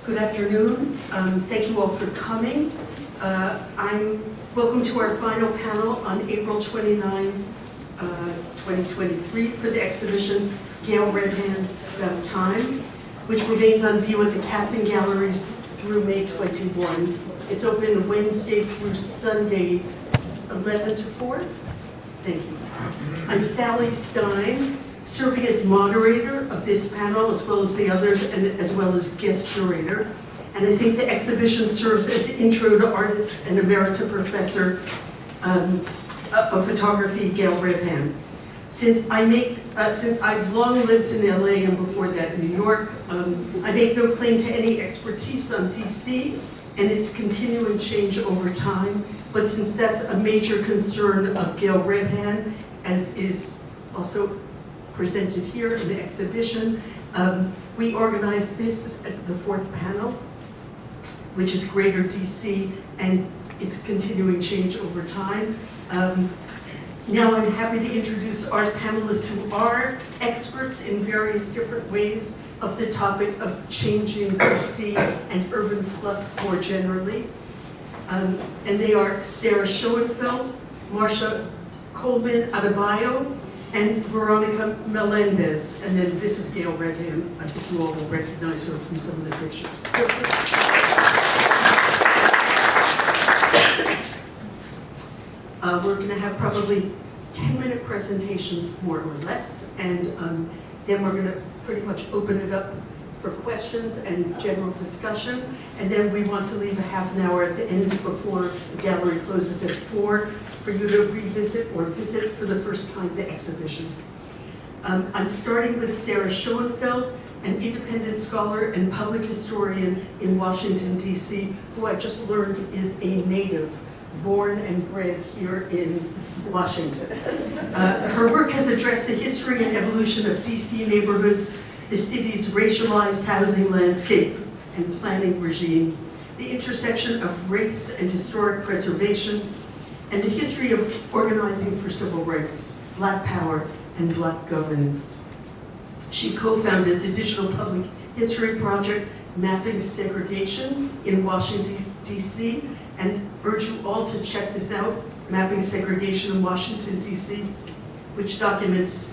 Good afternoon. Thank you all for coming. Welcome to our final panel on April 29, 2023 for the exhibition Gail Rebhan About Time, which remains on view at the Katzen Galleries through May 21. It's open Wednesday through Sunday, 11 to 4. Thank you. I'm Sally Stein, serving as moderator of this panel, as well as the others, and as well as guest curator. And I think the exhibition serves as an intro to artist and Emerita professor of photography, Gail Rebhan. Since I've long lived in LA and before that New York, I make no claim to any expertise on DC and its continuing change over time. But since that's a major concern of Gail Rebhan, as is also presented here in the exhibition, we organized this as the fourth panel, which is Greater DC and its continuing change over time. Now I'm happy to introduce our panelists who are experts in various different ways of the topic of changing DC and urban flux more generally. And they are Sarah Shoenfeld, Marsha, Coleman, Adebayo, and Veronica Melendez. And then this is Gail Rebhan. I think you all will recognize her from some of the pictures. We're going to have probably 10-minute presentations, more or less, and then we're going to pretty much open it up for questions and general discussion. And then we want to leave a half an hour at the end before the gallery closes at 4 for you to revisit or visit for the first time the exhibition. I'm starting with Sarah Shoenfeld, an independent scholar and public historian in Washington, D.C., who I just learned is a native, born and bred here in Washington. Her work has addressed the history and evolution of D.C. neighborhoods, the city's racialized housing landscape and planning regime, the intersection of race and historic preservation, and the history of organizing for civil rights, Black power, and Black governance. She co-founded the digital public history project, Mapping Segregation in Washington, D.C., and urge you all to check this out, Mapping Segregation in Washington, D.C., which documents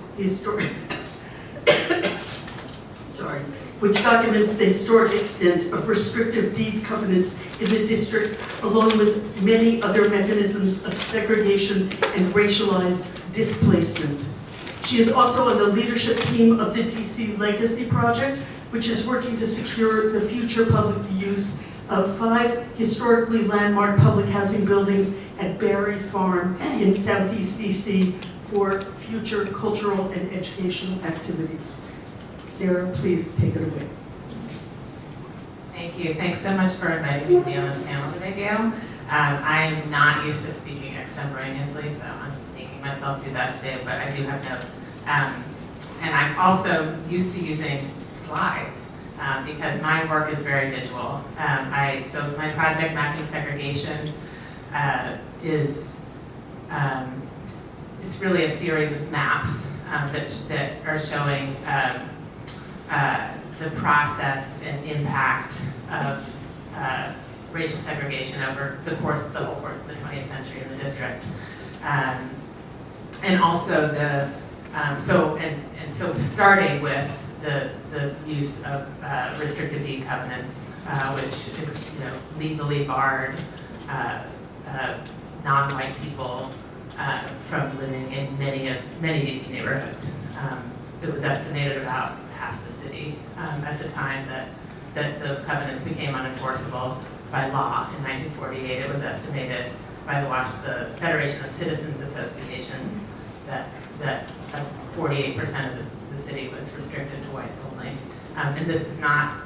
the historic extent of restrictive deed covenants in the district, along with many other mechanisms of segregation and racialized displacement. She is also on the leadership team of the DC Legacy Project, which is working to secure the future public use of 5 historically landmark public housing buildings at Barry Farm in Southeast DC for future cultural and educational activities. Sarah, please take it away. Thank you. Thanks so much for inviting me to be on this panel today, Gail. I'm not used to speaking extemporaneously, so I'm making myself do that today, but I do have notes. And I'm also used to using slides because my work is very visual. So my project, Mapping Segregation, it's really a series of maps that are showing the process and impact of racial segregation over the whole course of the 20th century in the district, and also so starting with the use of restricted deed covenants, which legally barred non-white people from living in many DC neighborhoods. It was estimated about half the city at the time that those covenants became unenforceable by law in 1948. It was estimated by the Federation of Citizens Associations that 48% of the city was restricted to whites only. And this is not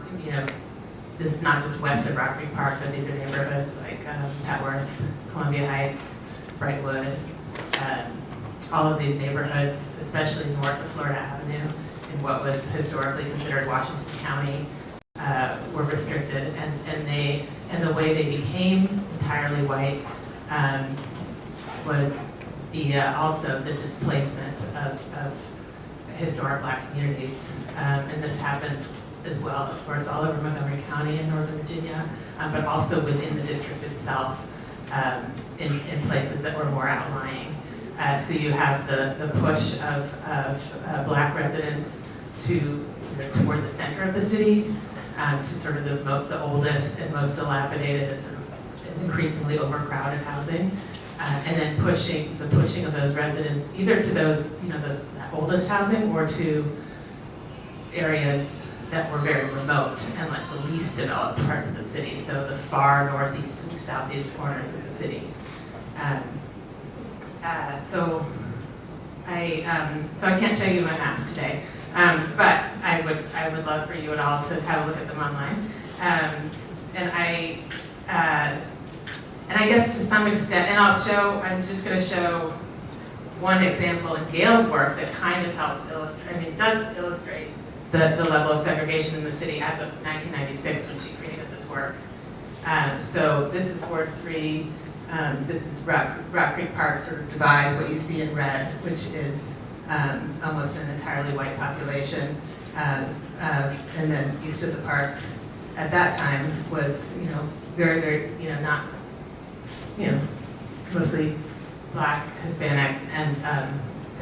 just west of Rock Creek Park, but these are neighborhoods like Petworth, Columbia Heights, Brightwood, all of these neighborhoods, especially north of Florida Avenue, in what was historically considered Washington County, were restricted, and the way they became entirely white was also the displacement of historic Black communities, and this happened as well, of course, all over Montgomery County and Northern Virginia, but also within the district itself, in places that were more outlying. So you have the push of Black residents toward the center of the city, to sort of the oldest and most dilapidated and sort of increasingly overcrowded housing, and then the pushing of those residents either to those that oldest housing or to areas that were very remote and like the least developed parts of the city, so the far northeast and southeast corners of the city. So I can't show you my maps today, but I would love for you at all to have a look at them online. And I guess to some extent, and I'm just going to show one example in Gail's work that kind of helps illustrate, it does illustrate the level of segregation in the city as of 1996 when she created this work. So this is Ward 3. This is Rock Creek Park sort of divides what you see in red, which is almost an entirely white population. And then east of the park at that time was, very, very, not, mostly Black, Hispanic, and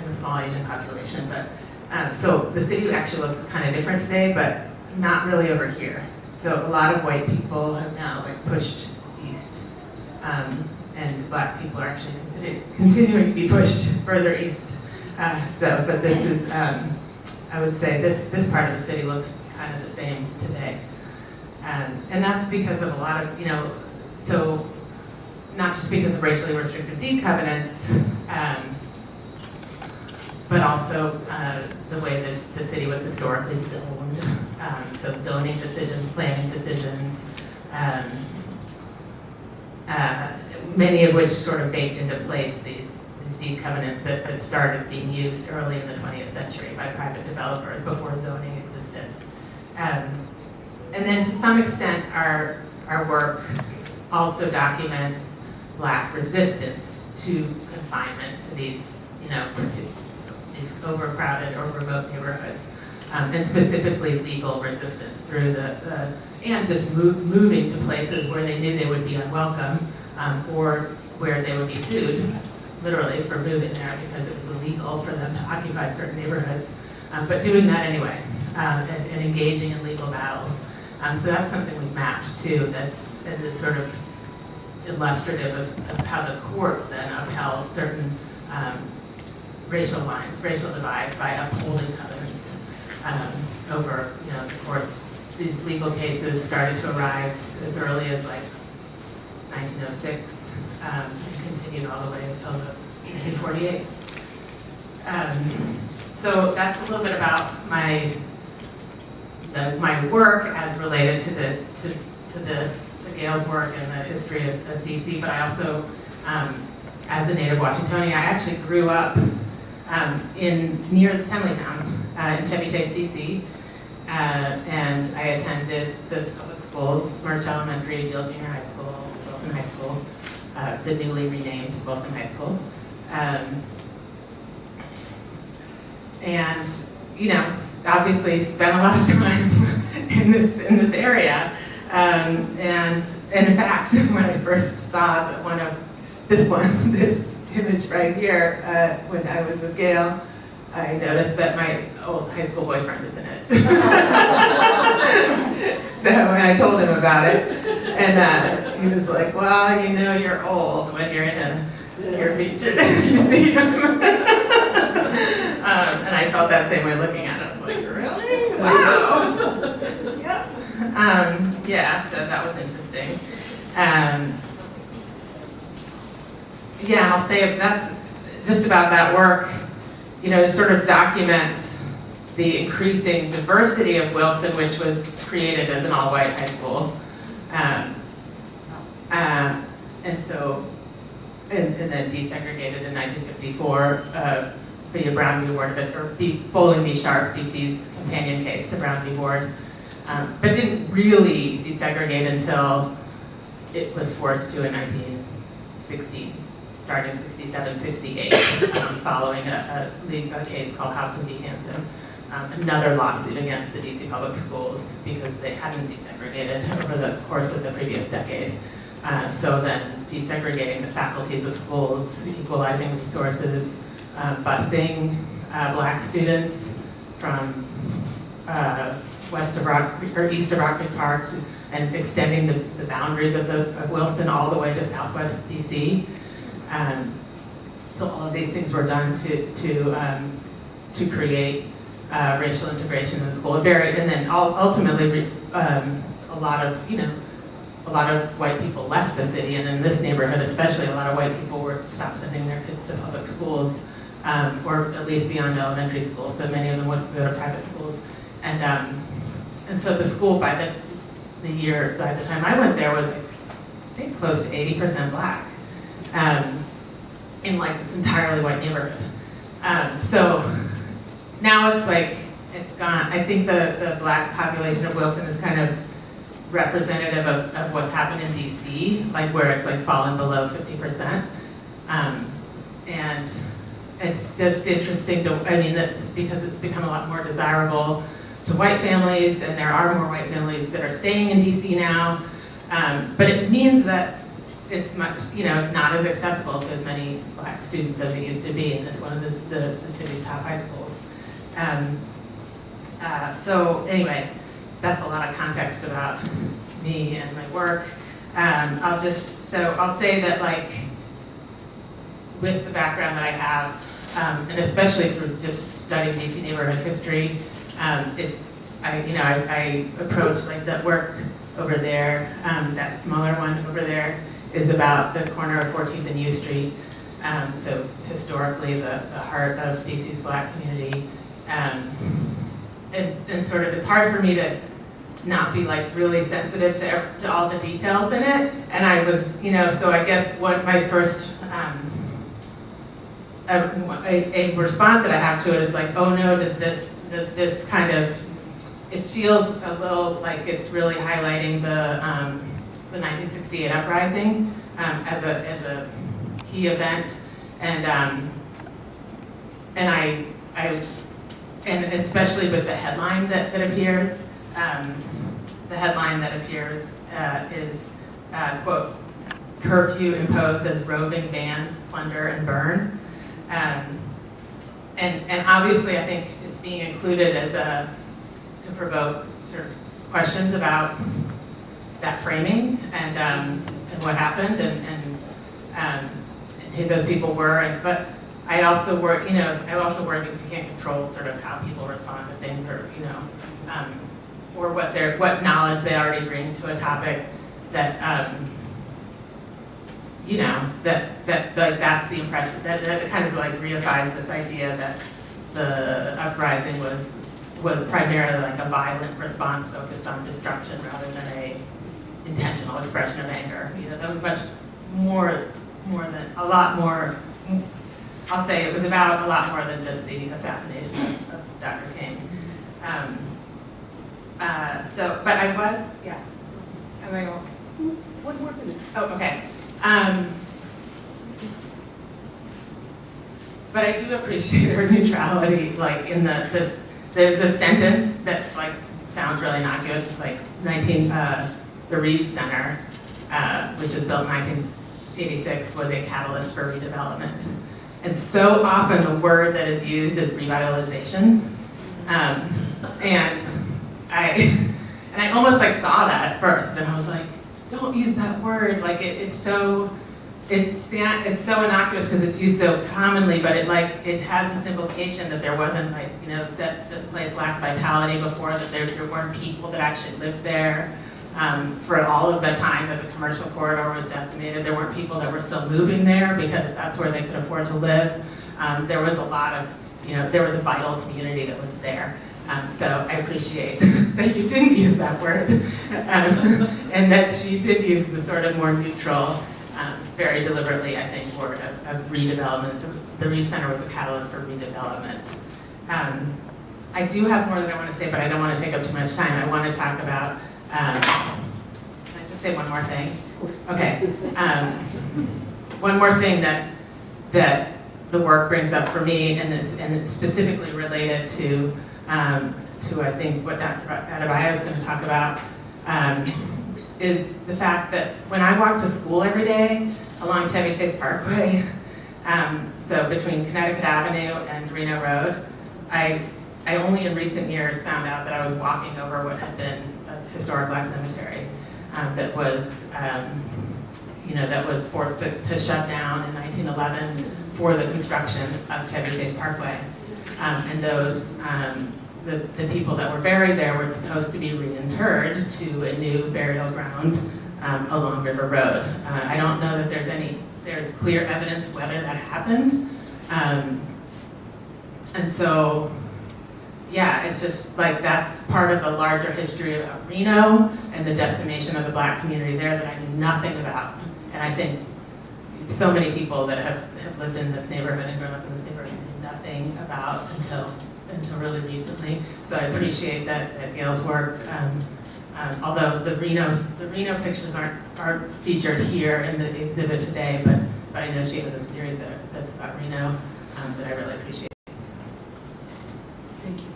a small Asian population. But so the city actually looks kind of different today, but not really over here. So a lot of white people have now pushed east, and Black people are actually continuing to be pushed further east. But this is, I would say, this part of the city looks kind of the same today, and that's because of a lot of, so not just because of racially restrictive deed covenants, but also the way the city was historically zoned. So zoning decisions, planning decisions, many of which sort of baked into place these deed covenants that started being used early in the 20th century by private developers before zoning existed. And then to some extent, our work also documents Black resistance to confinement to these, these overcrowded or remote neighborhoods, and specifically legal resistance through and just moving to places where they knew they would be unwelcome, or where they would be sued, literally, for moving there because it was illegal for them to occupy certain neighborhoods, but doing that anyway, and engaging in legal battles. So that's something we've mapped too, that's sort of illustrative of how the courts then upheld certain racial lines, racial divides by upholding covenants over, of course, these legal cases started to arise as early as 1906 and continued all the way until 1948. So that's a little bit about my work as related to this, to Gail's work and the history of DC, but I also, as a native Washingtonian, I actually grew up near Tenleytown in Chevy Chase, DC, and I attended the public schools, Marsha Elementary, Deal Junior High School, Wilson High School, the newly renamed Wilson High School. And, obviously spent a lot of time in this area. And in fact, when I first saw this image right here, when I was with Gail, I noticed that my old high school boyfriend is in it. And I told him about it, and he was like, well, you're old when you're in your featured museum. And I felt that same way looking at it. I was like, really? Wow. Yep. Yeah, so that was interesting. Yeah, I'll say that's just about that work. It sort of documents the increasing diversity of Wilson, which was created as an all-white high school. And then desegregated in 1954 via Brown v. Ward, or Bowling v. Sharp, BC's companion case to Brown v. Ward, but didn't really desegregate until it was forced to in 1960, starting 67, 68, following a case called Hobson v. Hansen, another lawsuit against the DC public schools because they hadn't desegregated over the course of the previous decade. So then desegregating the faculties of schools, equalizing resources, busing black students from west of or east of Rockwood Park and extending the boundaries of Wilson all the way to southwest DC. So all of these things were done to create racial integration in the school. And then ultimately a lot of white people left the city, and in this neighborhood especially, a lot of white people stopped sending their kids to public schools, or at least beyond elementary school. So many of them would go to private schools, and so the school by the time I went there was, I think, close to 80% black, in like this entirely white neighborhood. So now it's like it's gone. I think the black population of Wilson is kind of representative of what's happened in DC, like where it's like fallen below 50%. And it's just interesting that's because it's become a lot more desirable to white families, and there are more white families that are staying in DC now. But it means that it's much, it's not as accessible to as many black students as it used to be, and it's one of the city's top high schools. So anyway, that's a lot of context about me and my work. I'll say that, like, with the background that I have, and especially through just studying DC neighborhood history, I approach like that work over there, that smaller one over there is about the corner of 14th and U Street. So historically the heart of DC's black community. And sort of, it's hard for me to not be like really sensitive to all the details in it. And I was, so I guess what my first, a response that I have to it is like, oh no, does this kind of, it feels a little like it's really highlighting the 1968 uprising as a key event, and especially with the headline that appears. The headline that appears is, quote, curfew imposed as roving bands plunder and burn. And obviously I think it's being included as to provoke sort of questions about that framing and what happened and who those people were. But I also work, because you can't control sort of how people respond to things, or what knowledge they already bring to a topic that that's the impression that it kind of like reifies this idea that the uprising was primarily like a violent response focused on destruction rather than a intentional expression of anger. That was much more than a lot more. I'll say it was about a lot more than just the assassination of Dr. King. But I was, yeah. Am I going? One more minute. Oh, okay. But I do appreciate her neutrality, like in there's a sentence that's like, sounds really innocuous. It's like the Reeves Center, which was built in 1986, was a catalyst for redevelopment. And so often the word that is used is revitalization. And I almost like saw that at first, and I was like, don't use that word. Like it's so innocuous because it's used so commonly, but it has this implication that there wasn't that the place lacked vitality before, that there weren't people that actually lived there. For all of the time that the commercial corridor was decimated, there weren't people that were still moving there because that's where they could afford to live. There was a lot of, there was a vital community that was there. So I appreciate that you didn't use that word, and that she did use the sort of more neutral, very deliberately, I think, word of redevelopment. The Reeves Center was a catalyst for redevelopment. I do have more that I want to say, but I don't want to take up too much time. I want to talk about, can I just say one more thing? Okay. One more thing that the work brings up for me, and it's specifically related to to I think what Dr. Adebayo is going to talk about, is the fact that when I walk to school every day along Chevy Chase Parkway, so between Connecticut Avenue and Reno Road, I only in recent years found out that I was walking over what had been a historic black cemetery that was, that was forced to shut down in 1911 for the construction of Chevy Chase Parkway. And those, the people that were buried there were supposed to be reinterred to a new burial ground along River Road. I don't know that there's clear evidence whether that happened. And so, yeah, it's just like that's part of the larger history about Reno and the decimation of the black community there that I knew nothing about. And I think so many people that have lived in this neighborhood and grown up in this neighborhood knew nothing about until really recently. So I appreciate that Gail's work. Although the Reno pictures aren't featured here in the exhibit today, but I know she has a series that's about Reno that I really appreciate. Thank you.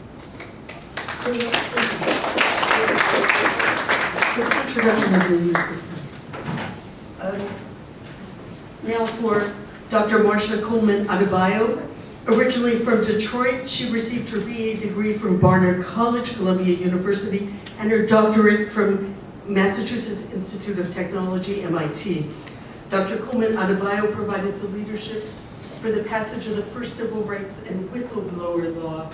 The introduction of the use this time. Now for Dr. Marsha Coleman Adebayo. Originally from Detroit, she received her BA degree from Barnard College, Columbia University, and her doctorate from Massachusetts Institute of Technology, MIT. Dr. Coleman Adebayo provided the leadership for the passage of the first civil rights and whistleblower law.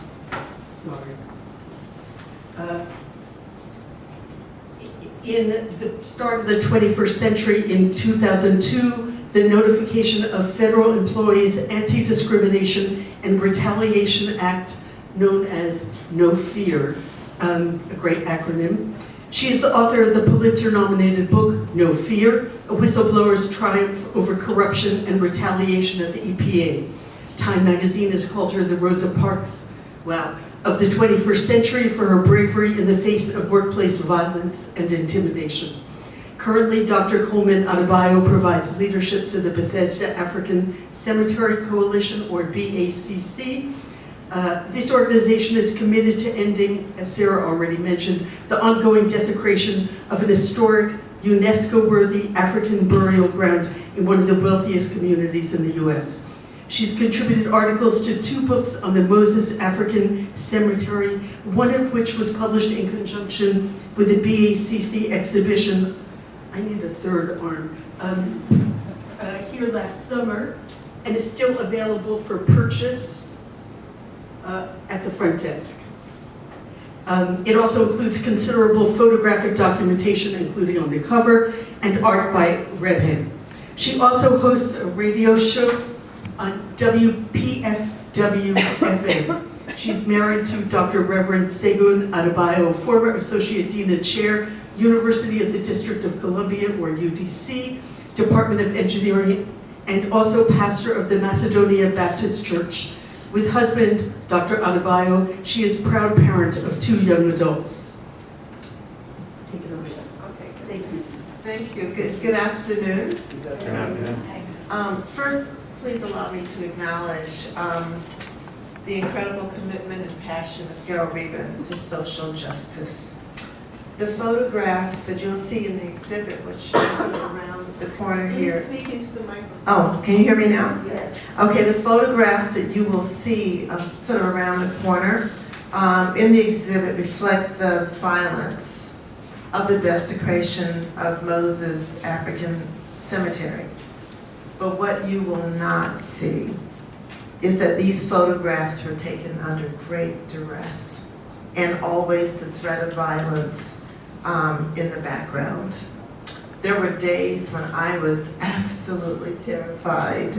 In the start of the 21st century, in 2002, the notification of Federal Employees Anti-Discrimination and Retaliation Act, known as No Fear, a great acronym. She is the author of the Pulitzer-nominated book, No Fear, A Whistleblower's Triumph Over Corruption and Retaliation at the EPA. Time magazine has called her the Rosa Parks, of the 21st century for her bravery in the face of workplace violence and intimidation. Currently, Dr. Coleman Adebayo provides leadership to the Bethesda African Cemetery Coalition, or BACC. This organization is committed to ending, as Sarah already mentioned, the ongoing desecration of an historic, UNESCO-worthy African burial ground in one of the wealthiest communities in the US. She's contributed articles to 2 books on the Moses African Cemetery, one of which was published in conjunction with the BACC exhibition, I need a third arm, here last summer, and is still available for purchase at the front desk. It also includes considerable photographic documentation, including on the cover, and art by Rebhan. She also hosts a radio show on WPFW-FM. She's married to Dr. Reverend Segun Adebayo, former Associate Dean and Chair, University of the District of Columbia, or UDC, Department of Engineering, and also pastor of the Macedonia Baptist Church. With husband, Dr. Adebayo, she is proud parent of 2 young adults. Take it over. Okay, Thank you. thank you. Good afternoon. Good afternoon. First, please allow me to acknowledge the incredible commitment and passion of Gail Rebhan to social justice. The photographs that you'll see in the exhibit, which is sort of around the corner here. Please speak into the microphone. Oh, can you hear me now? Yes. Okay, the photographs that you will see sort of around the corner in the exhibit reflect the violence of the desecration of Moses African Cemetery. But what you will not see is that these photographs were taken under great duress and always the threat of violence in the background. There were days when I was absolutely terrified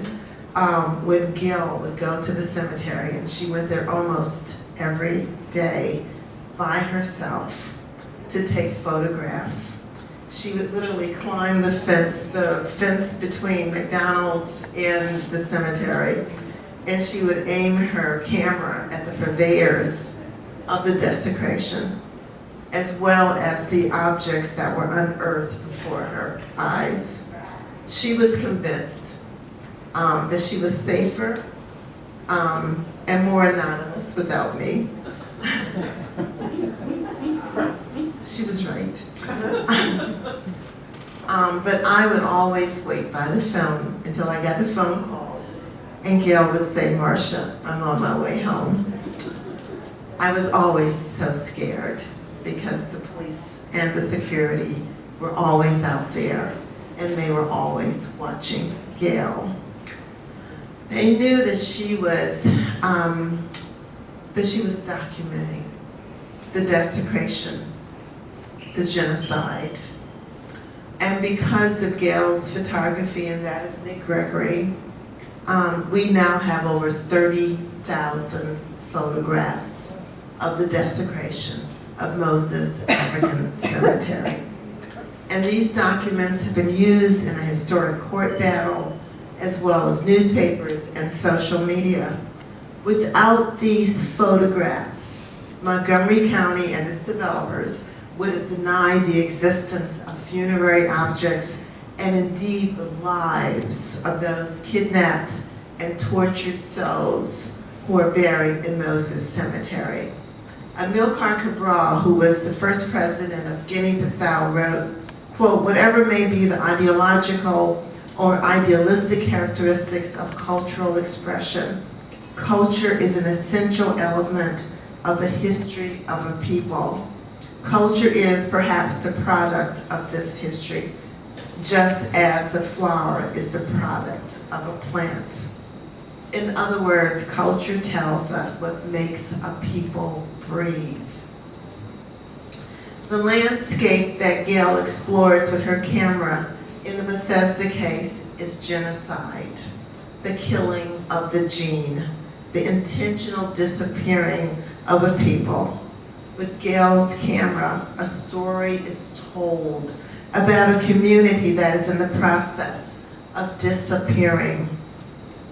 when Gail would go to the cemetery, and she went there almost every day by herself to take photographs. She would literally climb the fence between McDonald's and the cemetery, and she would aim her camera at the purveyors of the desecration, as well as the objects that were unearthed before her eyes. She was convinced that she was safer and more anonymous without me. she was right. But I would always wait by the phone until I got the phone call, and Gail would say, Marsha, I'm on my way home. I was always so scared because the police and the security were always out there, and they were always watching Gail. They knew that she was documenting the desecration, the genocide. And because of Gail's photography and that of Nick Gregory, we now have over 30,000 photographs of the desecration of Moses African Cemetery. And these documents have been used in a historic court battle, as well as newspapers and social media. Without these photographs, Montgomery County and its developers would have denied the existence of funerary objects and indeed the lives of those kidnapped and tortured souls who are buried in Moses Cemetery. Amilcar Cabral, who was the first president of Guinea-Bissau, wrote, quote, whatever may be the ideological or idealistic characteristics of cultural expression, culture is an essential element of the history of a people. Culture is perhaps the product of this history, just as the flower is the product of a plant. In other words, culture tells us what makes a people breathe. The landscape that Gail explores with her camera in the Bethesda case is genocide, the killing of the gene, the intentional disappearing of a people. With Gail's camera, a story is told about a community that is in the process of disappearing.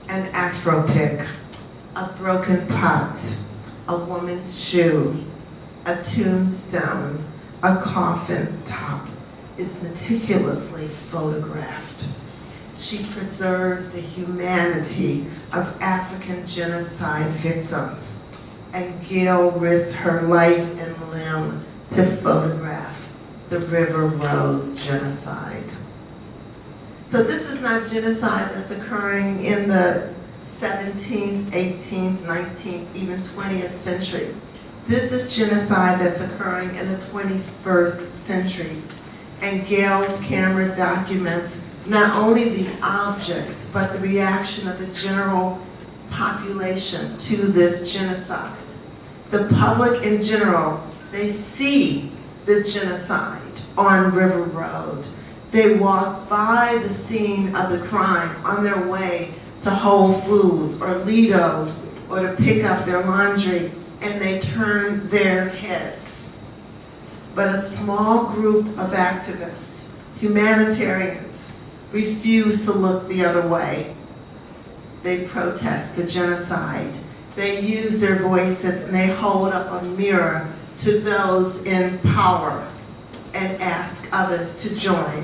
An Afro pick, a broken pot, a woman's shoe, a tombstone, a coffin top is meticulously photographed. She preserves the humanity of African genocide victims, and Gail risked her life and limb to photograph the River Road genocide. So this is not genocide that's occurring in the 17th, 18th, 19th, even 20th century. This is genocide that's occurring in the 21st century. And Gail's camera documents not only the objects, but the reaction of the general population to this genocide. The public in general, they see the genocide on River Road. They walk by the scene of the crime on their way to Whole Foods or Lido's or to pick up their laundry, and they turn their heads. But a small group of activists, humanitarians, refuse to look the other way. They protest the genocide. They use their voices and they hold up a mirror to those in power and ask others to join.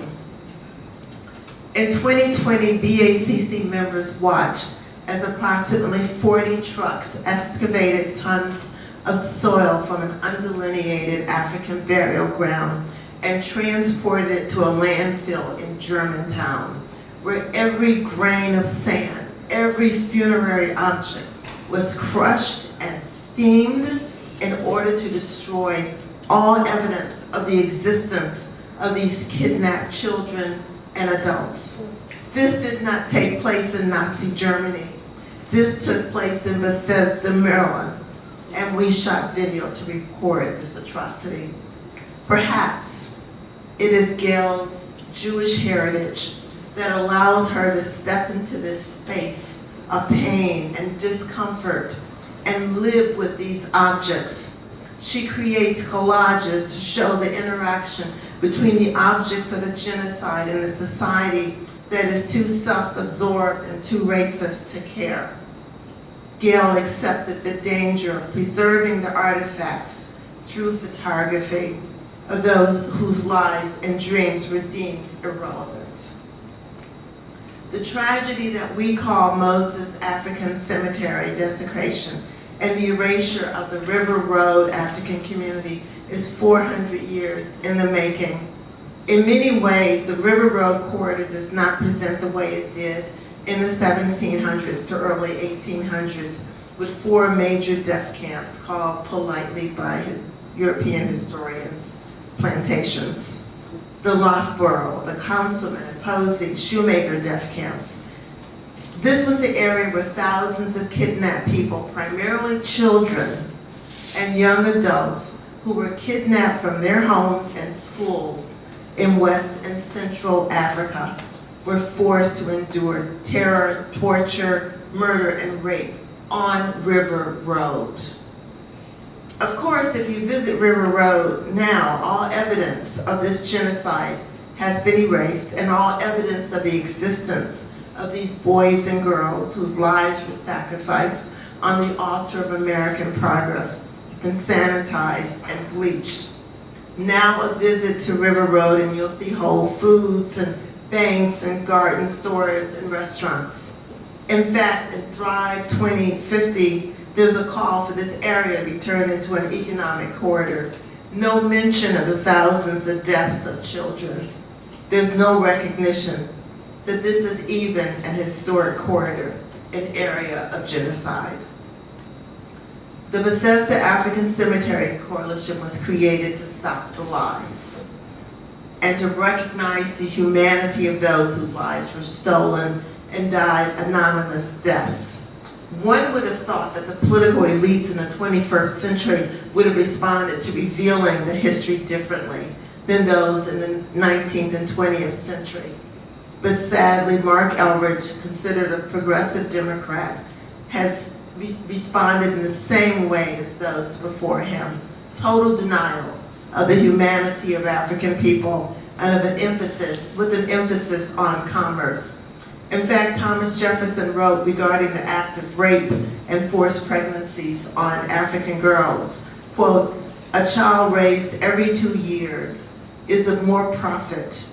In 2020, BACC members watched as approximately 40 trucks excavated tons of soil from an undelineated African burial ground and transported it to a landfill in Germantown, where every grain of sand, every funerary object was crushed and steamed in order to destroy all evidence of the existence of these kidnapped children and adults. This did not take place in Nazi Germany. This took place in Bethesda, Maryland, and we shot video to record this atrocity. Perhaps it is Gail's Jewish heritage that allows her to step into this space of pain and discomfort and live with these objects. She creates collages to show the interaction between the objects of the genocide and the society that is too self-absorbed and too racist to care. Gail accepted the danger of preserving the artifacts through photography of those whose lives and dreams were deemed irrelevant. The tragedy that we call Moses African Cemetery desecration and the erasure of the River Road African community is 400 years in the making. In many ways, the River Road corridor does not present the way it did in the 1700s to early 1800s, with 4 major death camps called politely by European historians, plantations. The Loughborough, the Councilman, Posey, Shoemaker death camps. This was the area where thousands of kidnapped people, primarily children and young adults, who were kidnapped from their homes and schools in West and Central Africa, were forced to endure terror, torture, murder, and rape on River Road. Of course, if you visit River Road now, all evidence of this genocide has been erased, and all evidence of the existence of these boys and girls whose lives were sacrificed on the altar of American progress has been sanitized and bleached. Now a visit to River Road and you'll see Whole Foods and banks and garden stores and restaurants. In fact, in Thrive 2050, there's a call for this area to be turned into an economic corridor. No mention of the thousands of deaths of children. There's no recognition that this is even an historic corridor, an area of genocide. The Bethesda African Cemetery Coalition was created to stop the lies and to recognize the humanity of those whose lives were stolen and died anonymous deaths. One would have thought that the political elites in the 21st century would have responded to revealing the history differently than those in the 19th and 20th century. But sadly, Mark Elbridge, considered a progressive Democrat, has responded in the same way as those before him. Total denial of the humanity of African people and of with an emphasis on commerce. In fact, Thomas Jefferson wrote regarding the act of rape and forced pregnancies on African girls, quote, "A child raised every 2 years is of more profit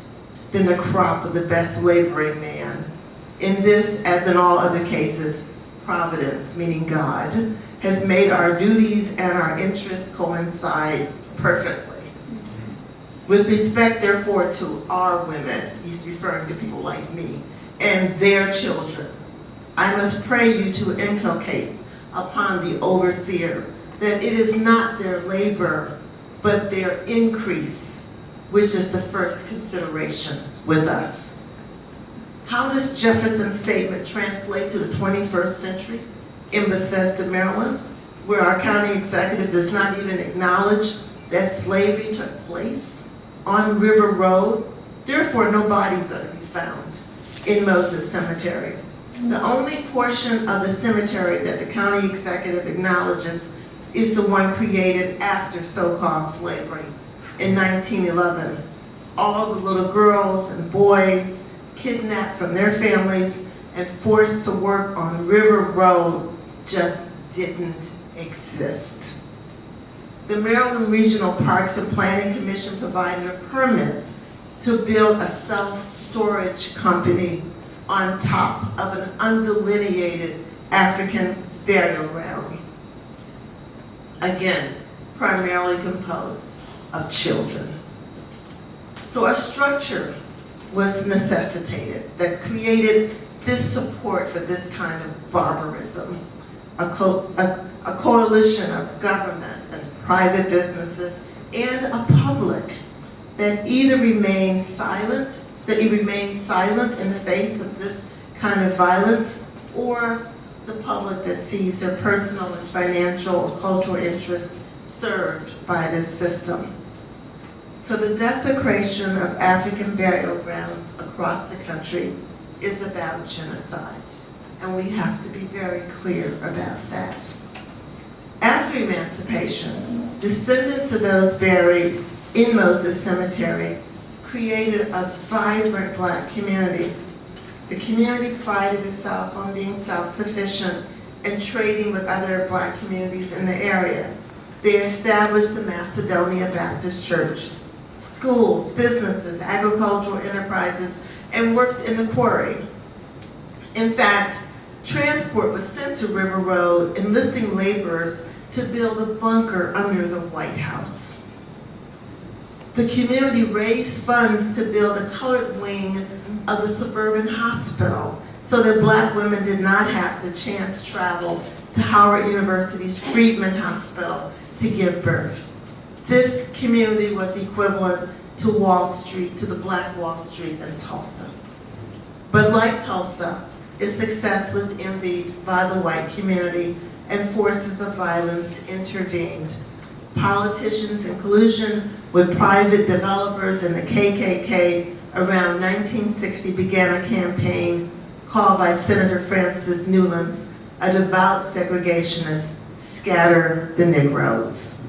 than the crop of the best laboring man. In this, as in all other cases, Providence, meaning God, has made our duties and our interests coincide perfectly. With respect, therefore, to our women," he's referring to people like me, "and their children, I must pray you to inculcate upon the overseer that it is not their labor, but their increase, which is the first consideration with us." How does Jefferson's statement translate to the 21st century in Bethesda, Maryland, where our county executive does not even acknowledge that slavery took place on River Road? Therefore, no bodies are to be found in Moses Cemetery. The only portion of the cemetery that the county executive acknowledges is the one created after so-called slavery in 1911. All the little girls and boys kidnapped from their families and forced to work on River Road just didn't exist. The Maryland Regional Parks and Planning Commission provided a permit to build a self-storage company on top of an undelineated African burial ground. Again, primarily composed of children. So a structure was necessitated that created this support for this kind of barbarism. A coalition of government and private businesses and a public that either remains silent, in the face of this kind of violence, or the public that sees their personal and financial or cultural interests served by this system. So the desecration of African burial grounds across the country is about genocide, and we have to be very clear about that. After emancipation, descendants of those buried in Moses Cemetery created a vibrant Black community. The community prided itself on being self-sufficient and trading with other Black communities in the area. They established the Macedonia Baptist Church, schools, businesses, agricultural enterprises, and worked in the quarry. In fact, transport was sent to River Road, enlisting laborers to build a bunker under the White House. the community raised funds to build a colored wing of the suburban hospital so that Black women did not have the chance to travel to Howard University's Freedman Hospital to give birth. This community was equivalent to Wall Street, to the Black Wall Street in Tulsa. But like Tulsa, its success was envied by the white community and forces of violence intervened. Politicians in collusion with private developers and the KKK around 1960 began a campaign called by Senator Francis Newlands, a devout segregationist, Scatter the Negroes.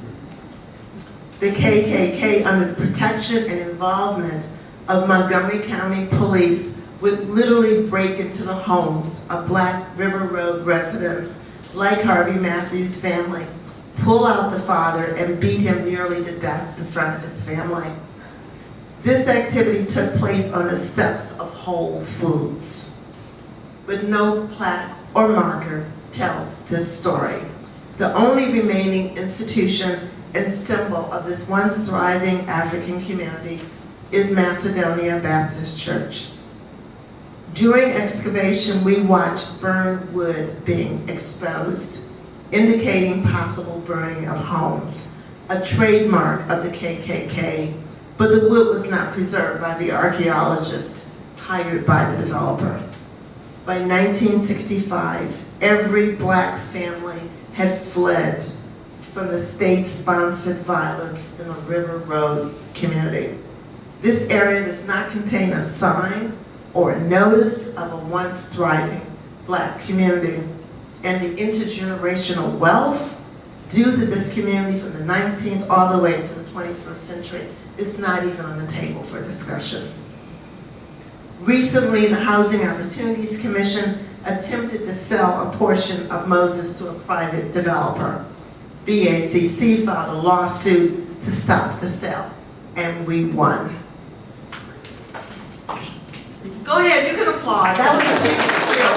The KKK, under the protection and involvement of Montgomery County Police, would literally break into the homes of Black River Road residents like Harvey Matthews' family, pull out the father and beat him nearly to death in front of his family. This activity took place on the steps of Whole Foods, but no plaque or marker tells this story. The only remaining institution and symbol of this once thriving African community is Macedonia Baptist Church. During excavation, we watched burned wood being exposed, indicating possible burning of homes, a trademark of the KKK, but the wood was not preserved by the archaeologist hired by the developer. By 1965, every Black family had fled from the state-sponsored violence in the River Road community. This area does not contain a sign or a notice of a once thriving Black community, and the intergenerational wealth due to this community from the 19th all the way to the 21st century is not even on the table for discussion. Recently, the Housing Opportunities Commission attempted to sell a portion of Moses to a private developer. BACC filed a lawsuit to stop the sale, and we won. Go ahead, you can applaud. That was a big deal.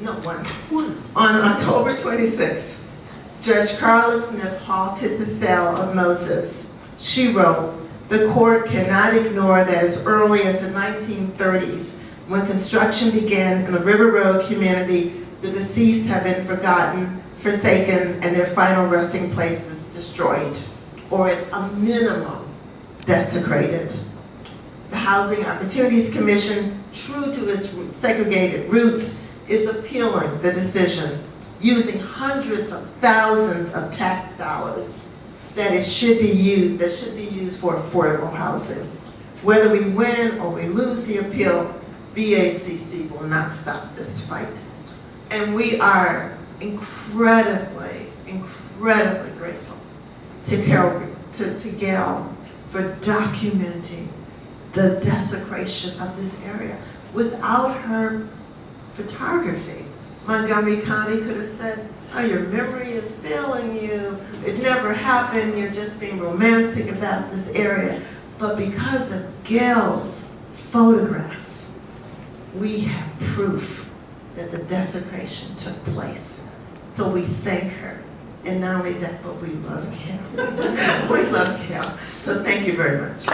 No, one. On October 26th, Judge Carla Smith halted the sale of Moses. She wrote, "The court cannot ignore that as early as the 1930s, when construction began in the River Road community, the deceased have been forgotten, forsaken, and their final resting places destroyed, or at a minimum, desecrated. The Housing Opportunities Commission, true to its segregated roots, is appealing the decision, using hundreds of thousands of tax dollars that should be used for affordable housing. Whether we win or we lose the appeal, BACC will not stop this fight." And we are incredibly, incredibly grateful to Gail for documenting the desecration of this area. Without her photography, Montgomery County could have said, "Oh, your memory is failing you. It never happened. You're just being romantic about this area." But because of Gail's photographs, we have proof that the desecration took place. So we thank her. And not only that, but we love Gail. We love Gail. So thank you very much.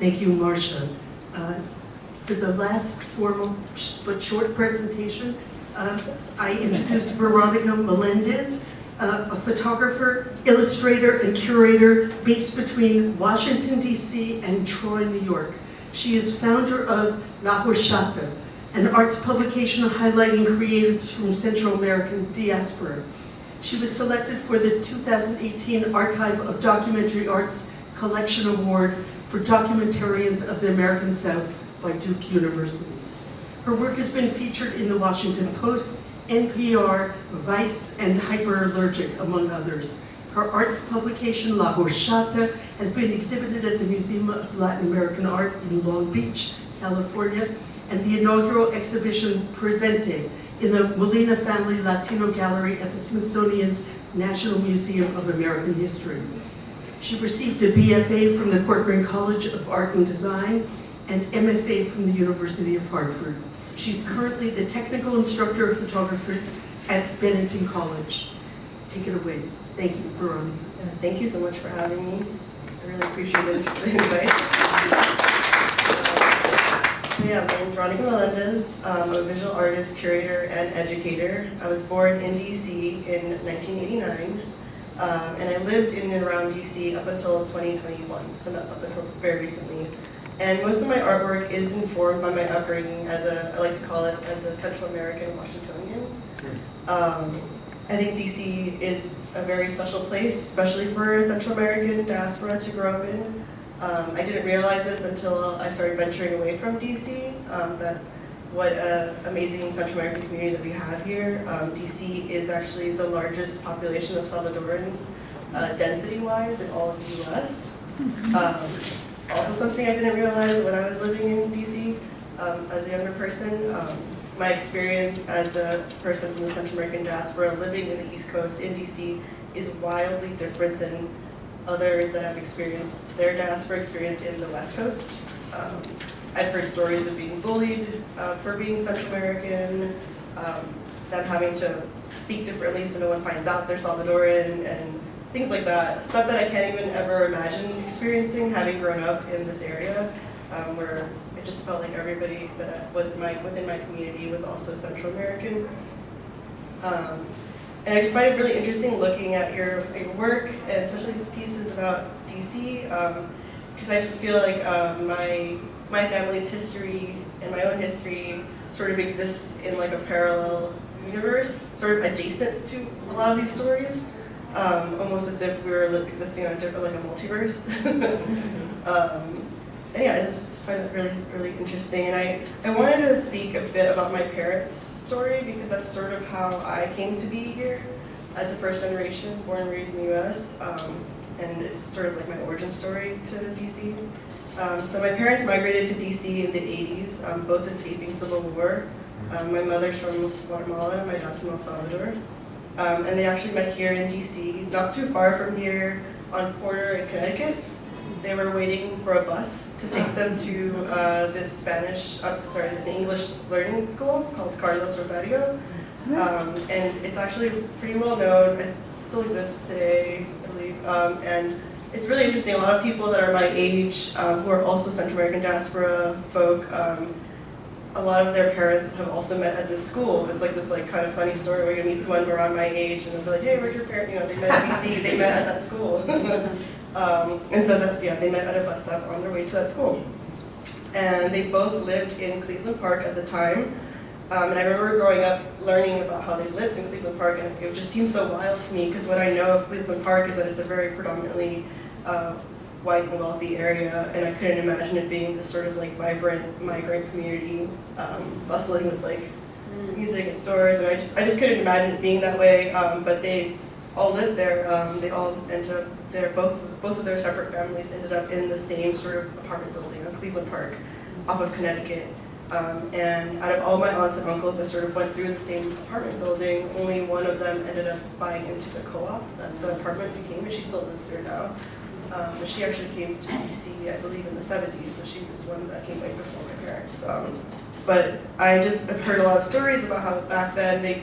Thank you, Marsha. For the last formal but short presentation, I introduce Veronica Melendez, a photographer, illustrator, and curator based between Washington, D.C. and Troy, New York. She is founder of La Horchata, an arts publication highlighting creatives from Central American diaspora. She was selected for the 2018 Archive of Documentary Arts Collection Award for Documentarians of the American South by Duke University. Her work has been featured in the Washington Post, NPR, Vice, and Hyperallergic, among others. Her arts publication, La Horchata, has been exhibited at the Museum of Latin American Art in Long Beach, California, and the inaugural exhibition Presente in the Molina Family Latino Gallery at the Smithsonian's National Museum of American History. She received a BFA from the Corcoran College of Art and Design and MFA from the University of Hartford. She's currently the technical instructor of photography at Bennington College. Take it away. Thank you, Veronica. Thank you so much for having me. I really appreciate the invite. So yeah, my name is Veronica Melendez. I'm a visual artist, curator, and educator. I was born in DC in 1989, and I lived in and around DC up until 2021, so not up until very recently. And most of my artwork is informed by my upbringing as I like to call it, as a Central American Washingtonian. I think DC is a very special place, especially for Central American diaspora to grow up in. I didn't realize this until I started venturing away from DC, that what an amazing Central American community that we have here. DC is actually the largest population of Salvadorans, density-wise, in all of the US. Also something I didn't realize when I was living in DC as a younger person, my experience as a person from the Central American diaspora living in the East Coast in DC is wildly different than others that have experienced their diaspora experience in the West Coast. I've heard stories of being bullied for being Central American, them having to speak differently so no one finds out they're Salvadoran, and things like that. Stuff that I can't even ever imagine experiencing, having grown up in this area, where it just felt like everybody that was within my community was also Central American. And I just find it really interesting looking at your work, and especially these pieces about DC, because I just feel like my family's history and my own history sort of exists in like a parallel universe, sort of adjacent to a lot of these stories, almost as if we were existing on a different, like a multiverse. And yeah, I just find it really, really interesting. And I wanted to speak a bit about my parents' story, because that's sort of how I came to be here as a first generation, born and raised in the US. And it's sort of like my origin story to DC. So my parents migrated to DC in the 80s, both escaping civil war. My mother's from Guatemala, my dad's from El Salvador. And they actually met here in DC, not too far from here on Porter in Connecticut. They were waiting for a bus to take them to this an English learning school called Carlos Rosario. And it's actually pretty well known. It still exists today, I believe. And it's really interesting. A lot of people that are my age, who are also Central American diaspora folk, a lot of their parents have also met at this school. It's like this kind of funny story where you meet someone around my age and they'll be like, hey, where's your parents? You know, they met in DC, they met at that school. And so they met at a bus stop on their way to that school. And they both lived in Cleveland Park at the time. And I remember growing up learning about how they lived in Cleveland Park, and it just seemed so wild to me, because what I know of Cleveland Park is that it's a very predominantly white and wealthy area, and I couldn't imagine it being this sort of vibrant migrant community, bustling with music and stores, and I just couldn't imagine it being that way. But they all lived there. They all ended up there. Both of their separate families ended up in the same sort of apartment building on Cleveland Park, off of Connecticut. And out of all my aunts and uncles that sort of went through the same apartment building, only one of them ended up buying into the co-op that the apartment became, and she still lives there now. But she actually came to DC, I believe, in the 70s, so she was one that came way before my parents. But I just have heard a lot of stories about how back then they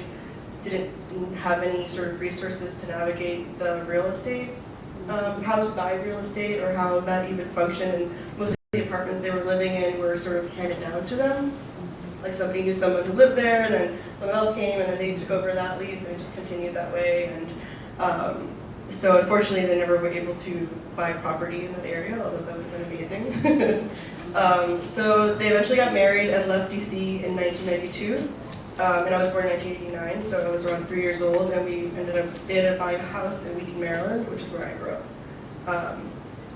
didn't have any sort of resources to navigate the real estate, how to buy real estate, or how that even functioned. And most of the apartments they were living in were sort of handed down to them. Like somebody knew someone who lived there, and then someone else came, and then they took over that lease, and it just continued that way. And so unfortunately, they never were able to buy property in that area, although that would have been amazing. So they eventually got married and left DC in 1992. And I was born in 1989, so I was around 3 years old, and they ended up buying a house in Wheaton, Maryland, which is where I grew up.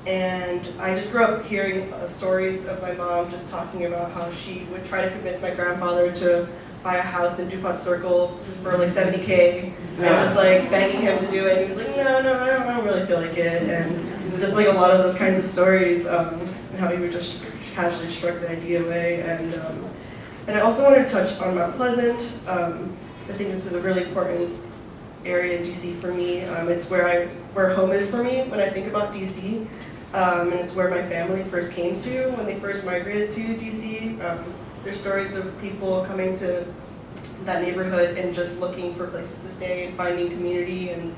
And I just grew up hearing stories of my mom just talking about how she would try to convince my grandfather to buy a house in DuPont Circle for $70K. And I was begging him to do it. And he was like, no, I don't really feel like it. And just a lot of those kinds of stories, and how he would just casually shrug the idea away. And I also wanted to touch on Mount Pleasant. I think it's a really important area in DC for me. It's where home is for me when I think about DC. And it's where my family first came to when they first migrated to DC. There's stories of people coming to that neighborhood and just looking for places to stay and finding community and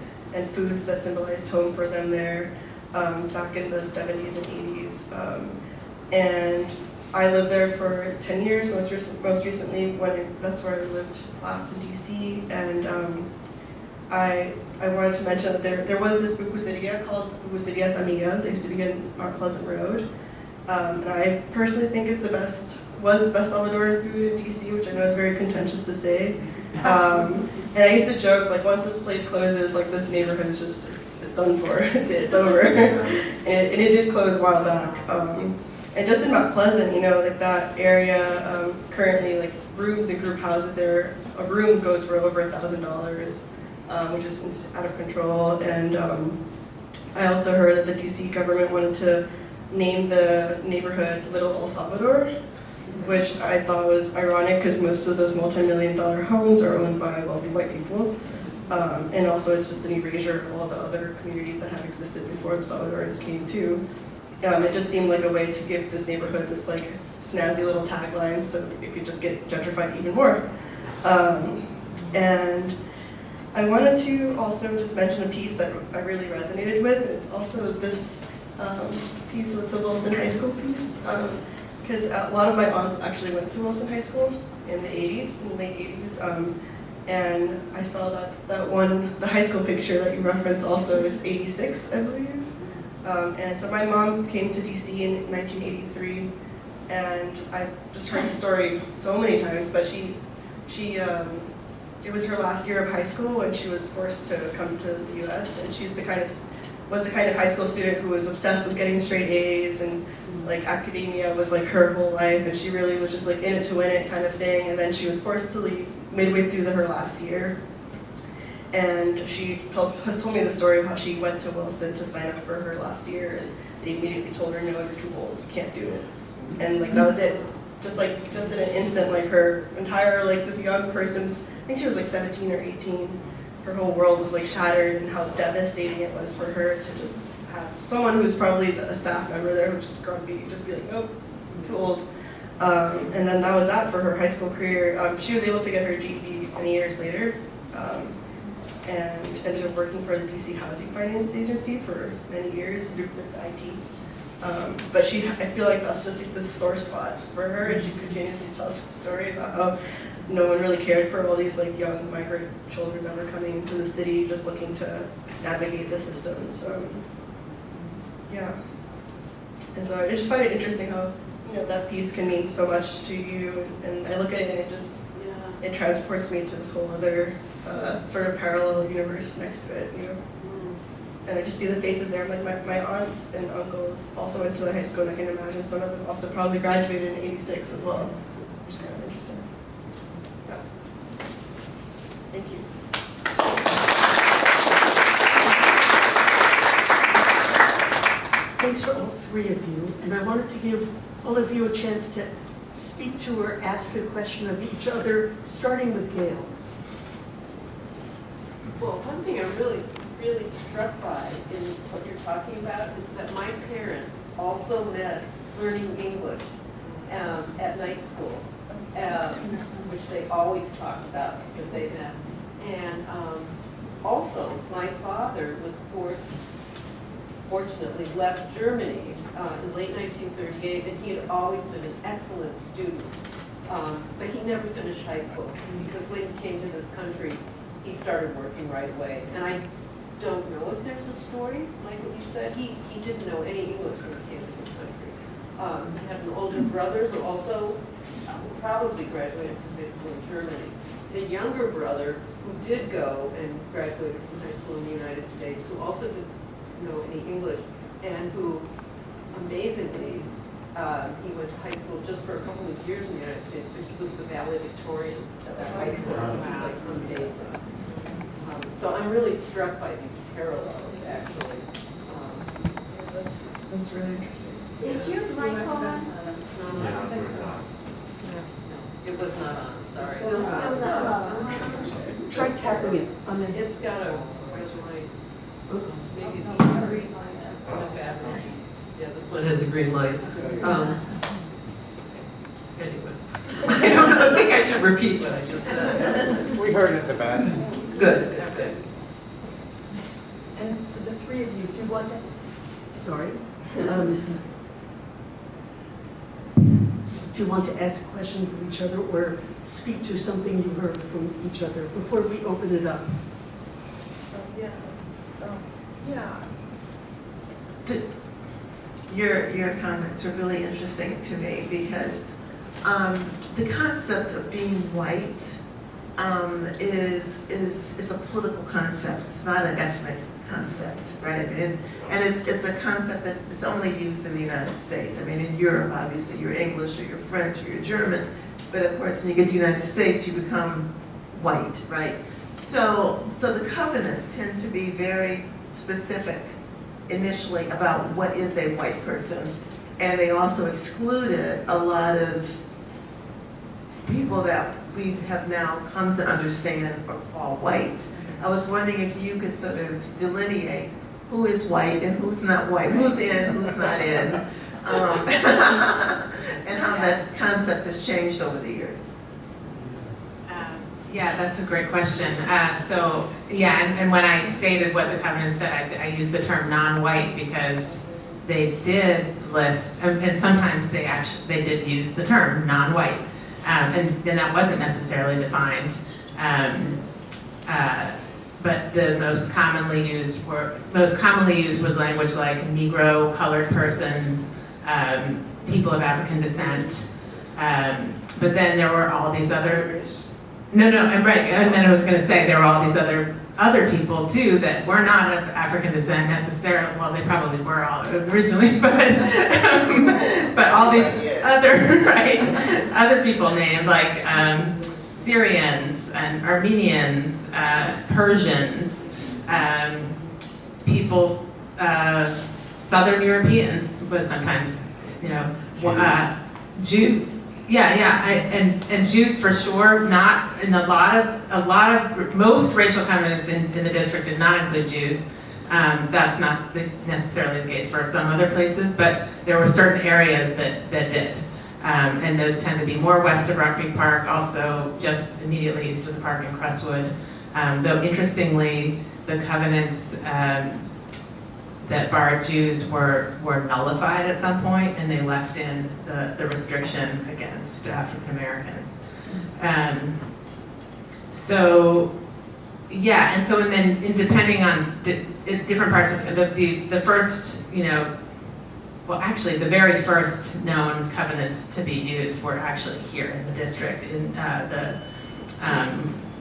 foods that symbolized home for them there back in the 70s and 80s. And I lived there for 10 years, most recently that's where I lived last in DC. And I wanted to mention that there was this pupuseria called Pupuseria Amiga. They used to be in Mount Pleasant Road. And I personally think it's was the best Salvadoran food in DC, which I know is very contentious to say. And I used to joke, like, once this place closes, like, this neighborhood is just, it's done for, it's over. and it did close a while back. And just in Mount Pleasant, you know, like that area, currently, like, rooms and group houses there, a room goes for over $1,000, which is out of control. And I also heard that the DC government wanted to name the neighborhood Little El Salvador, which I thought was ironic because most of those multi-million-dollar homes are owned by wealthy white people. And also it's just an erasure of all the other communities that have existed before the Salvadorans came too. It just seemed like a way to give this neighborhood this like snazzy little tagline so it could just get gentrified even more. And I wanted to also just mention a piece that I really resonated with. It's also this piece with the Wilson High School piece. Because a lot of my aunts actually went to Wilson High School in the 80s, in the late 80s. And I saw that one, the high school picture that you referenced also is 86, I believe. And so my mom came to DC in 1983, and I've just heard the story so many times, but it was her last year of high school when she was forced to come to the US, and was the kind of high school student who was obsessed with getting straight A's, and like academia was like her whole life, and she really was just like in it to win it kind of thing. And then she was forced to leave midway through her last year. And she has told me the story of how she went to Wilson to sign up for her last year, and they immediately told her, no, you're too old, you can't do it. And like that was it. Just in an instant, like her entire, like this young person's, I think she was like 17 or 18, her whole world was like shattered, and how devastating it was for her to just have someone who was probably a staff member there, which is grumpy, just be like, nope, I'm too old. And then that was that for her high school career. She was able to get her GED many years later, and ended up working for the DC Housing Finance Agency for many years through IT. But I feel like that's just like this sore spot for her, and she continuously tells the story about how no one really cared for all these like young migrant children that were coming into the city just looking to navigate the system. So yeah. And so I just find it interesting how, you know, that piece can mean so much to you, and I look at it and it transports me to this whole other sort of parallel universe next to it, you know. And I just see the faces there. Like my aunts and uncles also went to the high school, and I can imagine some of them also probably graduated in '86 as well, which is kind of interesting. Yeah. Thank you. Thanks to all three of you, and I wanted to give all of you a chance to speak to or ask a question of each other, starting with Gail. Well, one thing I'm really struck by in what you're talking about is that my parents also met learning English at night school, which they always talked about that they met. And also, my father was fortunately left Germany in late 1938, and he had always been an excellent student. But he never finished high school, because when he came to this country, he started working right away. And I don't know if there's a story, like what you said. He didn't know any English when he came to this country. He had an older brother who also probably graduated from high school in Germany. And a younger brother who did go and graduated from high school in the United States, who also didn't know any English, and who, amazingly, he went to high school just for a couple of years in the United States, but he was the valedictorian at that high school, which is like amazing. So I'm really struck by these parallels, actually. That's really interesting. Is your mic on? It was not on, sorry. Still not. Try tapping it on the It's got a red light. Oops. Maybe it's not a bad one. Coleman has a green light. Anyway, I think I should repeat what I just said. We heard it in the back. Good. And for the three of you, do you want to, sorry, do you want to ask questions of each other or speak to something you heard from each other before we open it up? Your comments were really interesting to me because the concept of being white is a political concept. It's not an ethnic concept, right? And it's a concept that is only used in the United States. I mean, in Europe, obviously, you're English or you're French or you're German, but of course, when you get to the United States, you become white, right? So the covenant tend to be very specific initially about what is a white person, and they also excluded a lot of people that we have now come to understand or call white. I was wondering if you could sort of delineate who is white and who's not white, who's in, who's not in, and how that concept has changed over the years. Yeah, that's a great question. And when I stated what the covenant said, I used the term non-white because they did list, and sometimes they did use the term non-white, and that wasn't necessarily defined. But the most commonly used was language like Negro, colored persons, people of African descent. But then there were all these other. I'm right. And then I was going to say there were all these other people too that were not of African descent necessarily. Well, they probably were all originally, but all these other people named like Syrians and Armenians, Persians, people, Southern Europeans was sometimes, Jew. And Jews for sure. Not in a lot of most racial covenants in the district did not include Jews. That's not necessarily the case for some other places, but there were certain areas that did. And those tend to be more west of Rugby Park, also just immediately east of the park in Crestwood. Though interestingly, the covenants that barred Jews were nullified at some point, and they left in the restriction against African Americans. And then depending on different parts of the first, actually the very first known covenants to be used were actually here in the district in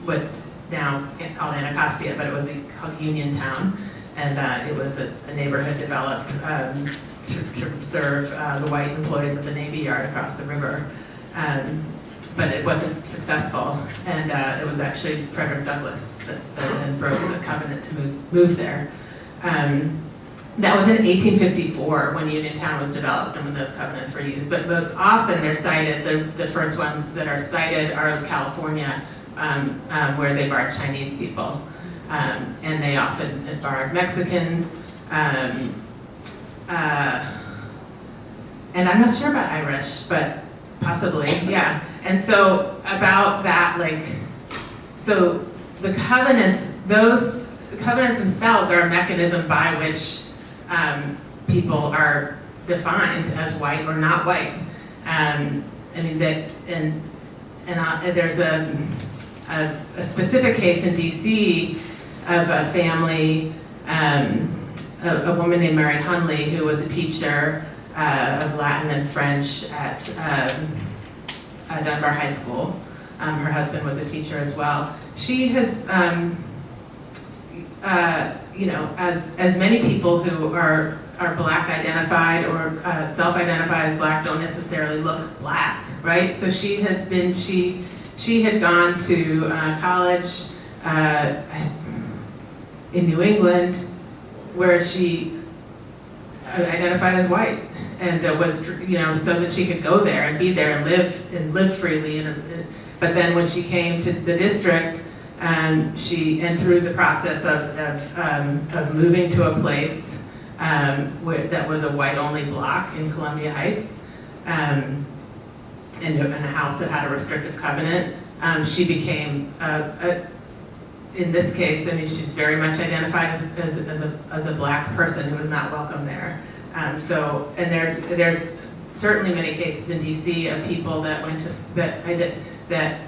what's now called Anacostia, but it was called Uniontown. And it was a neighborhood developed to serve the white employees of the Navy Yard across the river. But it wasn't successful. And it was actually Frederick Douglass that then broke the covenant to move there. That was in 1854 when Uniontown was developed and when those covenants were used. But most often they're cited, the first ones that are cited are of California, where they barred Chinese people. And they often barred Mexicans, and I'm not sure about Irish, but possibly, yeah. And so about that, so the covenants themselves are a mechanism by which people are defined as white or not white. There's a specific case in DC of a family, a woman named Mary Hunley, who was a teacher of Latin and French at Dunbar High School. Her husband was a teacher as well. She has, as many people who are black identified or self-identify as black don't necessarily look black, right? So she had gone to college in New England, where she identified as white, and was, so that she could go there and be there and live freely. But then when she came to the district, through the process of moving to a place that was a white-only block in Columbia Heights, and a house that had a restrictive covenant. She became, in this case, I mean, she's very much identified as a black person who was not welcome there. And there's certainly many cases in DC of people that went to, that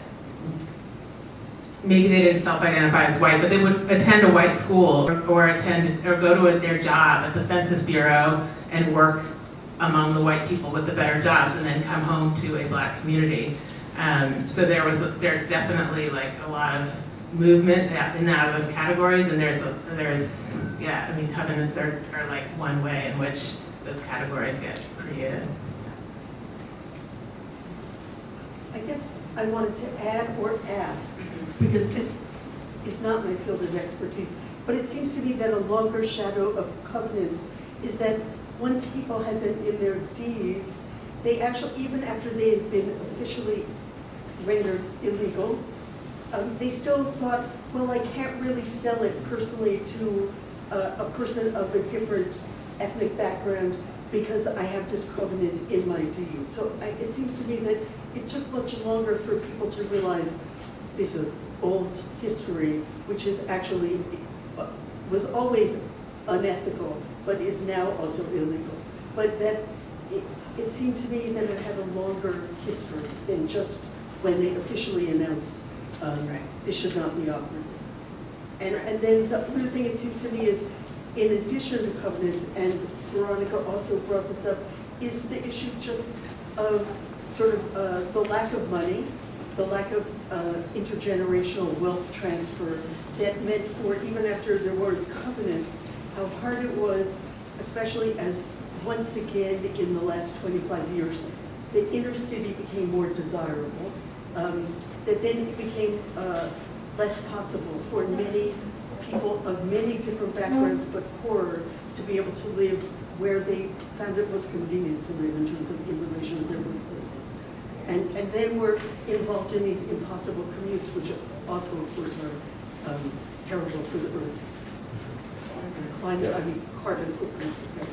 maybe they didn't self-identify as white, but they would attend a white school or go to their job at the Census Bureau and work among the white people with the better jobs, and then come home to a black community. So there's definitely like a lot of movement in and out of those categories, and I mean, covenants are like one way in which those categories get created. I guess I wanted to add or ask, because this is not my field of expertise, but it seems to me that a longer shadow of covenants is that once people had them in their deeds, they actually, even after they had been officially rendered illegal, they still thought, well, I can't really sell it personally to a person of a different ethnic background because I have this covenant in my deed. So it seems to me that it took much longer for people to realize this is old history, which is actually, was always unethical, but is now also illegal. But that it seemed to me that it had a longer history than just when they officially announced this should not be operated. And then the other thing it seems to me is, in addition to covenants, and Veronica also brought this up, is the issue just of sort of the lack of money, the lack of intergenerational wealth transfer that meant for, even after there were covenants, how hard it was, especially as once again in the last 25 years, the inner city became more desirable, that then it became less possible for many people of many different backgrounds but poorer to be able to live where they found it most convenient to live in terms of in relation to their workplaces. And then we're involved in these impossible commutes, which also, of course, are terrible for the earth. Climate, I mean, carbon footprints, etc.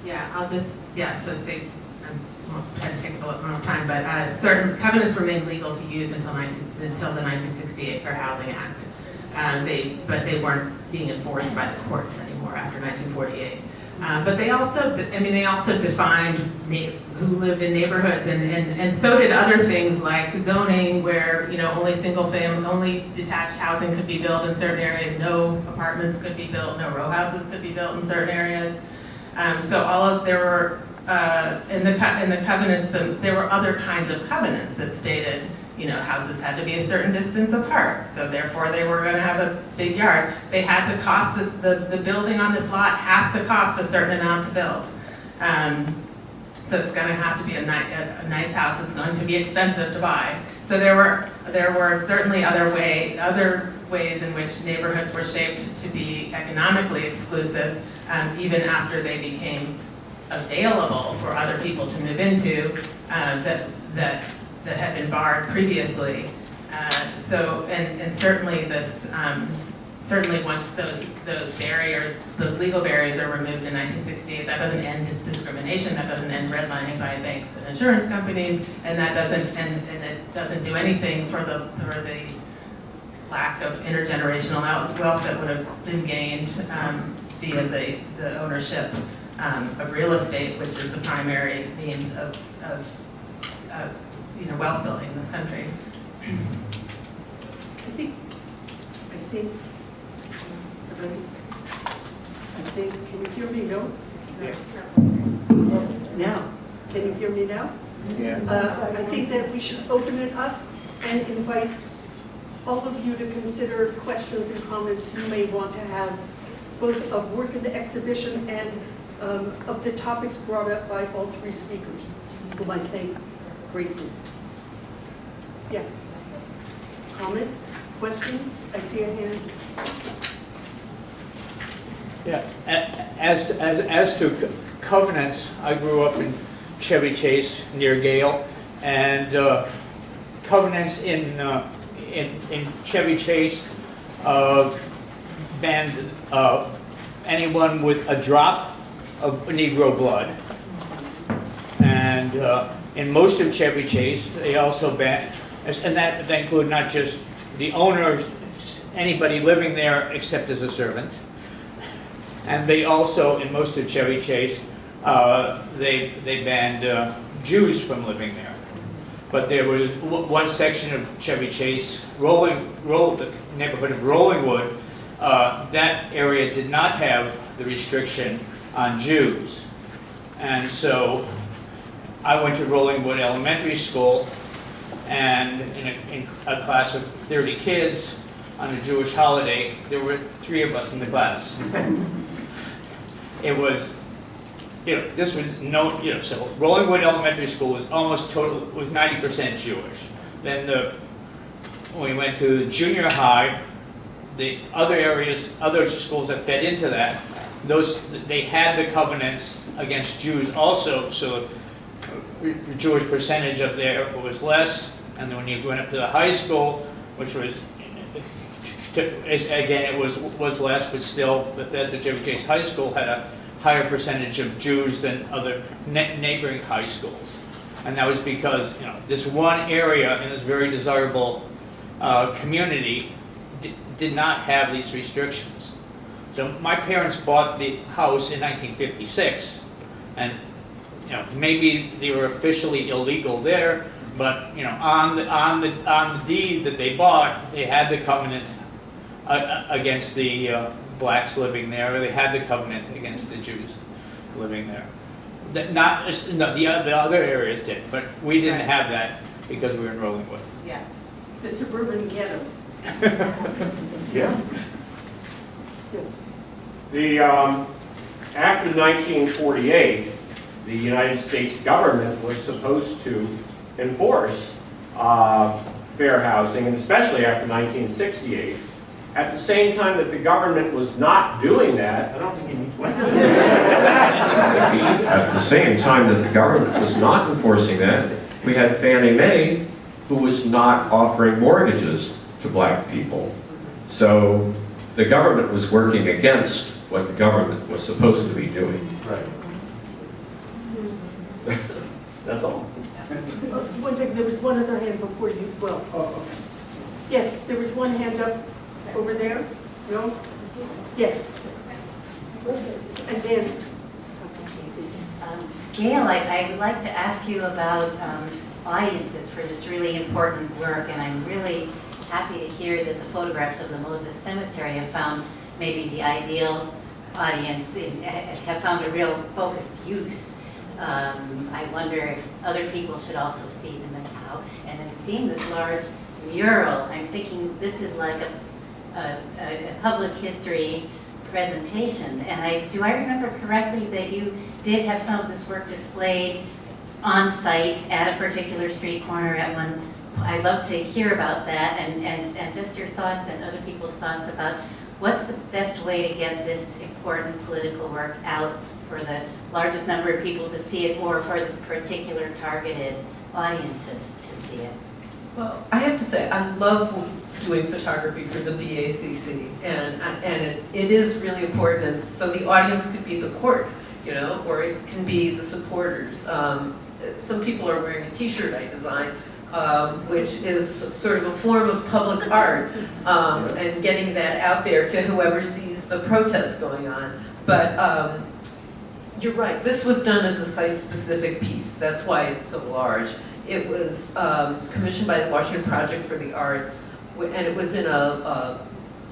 Yeah, so say, I'll try to take a little more time, but certain covenants remained legal to use until the 1968 Fair Housing Act. But they weren't being enforced by the courts anymore after 1948. But they also defined who lived in neighborhoods, and so did other things like zoning, where only detached housing could be built in certain areas, no apartments could be built, no row houses could be built in certain areas. There were in the covenants, there were other kinds of covenants that stated, houses had to be a certain distance apart, so therefore they were going to have a big yard. They had to cost us, the building on this lot has to cost a certain amount to build. So it's going to have to be a nice house. It's going to be expensive to buy. So there were certainly other ways in which neighborhoods were shaped to be economically exclusive, even after they became available for other people to move into, that had been barred previously. And certainly this, certainly once those barriers, those legal barriers are removed in 1968, that doesn't end discrimination, that doesn't end redlining by banks and insurance companies, and that doesn't do anything for the lack of intergenerational wealth that would have been gained via the ownership of real estate, which is the primary means of wealth building in this country. I think, can you hear me, no? Now, can you hear me now? Yeah. I think that we should open it up and invite all of you to consider questions and comments you may want to have, both of work in the exhibition and of the topics brought up by all three speakers, whom I thank greatly. Yes. Comments? Questions? I see a hand. Yeah, as to covenants, I grew up in Chevy Chase near Gail, and covenants in Chevy Chase banned anyone with a drop of Negro blood. And in most of Chevy Chase, they also banned, and that include not just the owners, anybody living there except as a servant. And they also, in most of Chevy Chase, they banned Jews from living there. But there was one section of Chevy Chase, the neighborhood of Rollingwood, that area did not have the restriction on Jews. And so I went to Rollingwood Elementary School, and in a class of 30 kids on a Jewish holiday, there were 3 of us in the class. It was, this was so Rollingwood Elementary School was almost was 90% Jewish. Then when we went to junior high, the other areas, other schools that fed into that, they had the covenants against Jews also, so the Jewish percentage up there was less. And then when you went up to the high school, which was, again, it was less, but still, Bethesda Chevy Chase High School had a higher percentage of Jews than other neighboring high schools. And that was because, this one area in this very desirable community did not have these restrictions. So my parents bought the house in 1956, and maybe they were officially illegal there, but on the deed that they bought, they had the covenant against the blacks living there, or they had the covenant against the Jews living there. The other areas did, but we didn't have that because we were in Rollingwood. Yeah. The suburban ghetto. Yeah. Yes. After 1948, the United States government was supposed to enforce fair housing, and especially after 1968. At the same time that the government was not doing that, I don't think you need to. At the same time that the government was not enforcing that, we had Fannie Mae, who was not offering mortgages to black people. So the government was working against what the government was supposed to be doing. Right. That's all. One second, there was one other hand before you, well. Oh, okay. Yes, there was one hand up over there. No? Yes. And then. Gail, I would like to ask you about audiences for this really important work, and I'm really happy to hear that the photographs of the Moses Cemetery have found maybe the ideal audience, have found a real focused use. I wonder if other people should also see them and how. And then seeing this large mural, I'm thinking this is like a public history presentation. And do I remember correctly that you did have some of this work displayed on site at a particular street corner at one? I'd love to hear about that and just your thoughts and other people's thoughts about what's the best way to get this important political work out for the largest number of people to see it, or for the particular targeted audiences to see it. Well, I have to say, I love doing photography for the BACC, and it is really important. And so the audience could be the court, or it can be the supporters. Some people are wearing a T-shirt I designed, which is sort of a form of public art, and getting that out there to whoever sees the protest going on. But you're right, this was done as a site-specific piece. That's why it's so large. It was commissioned by the Washington Project for the Arts, and it was in a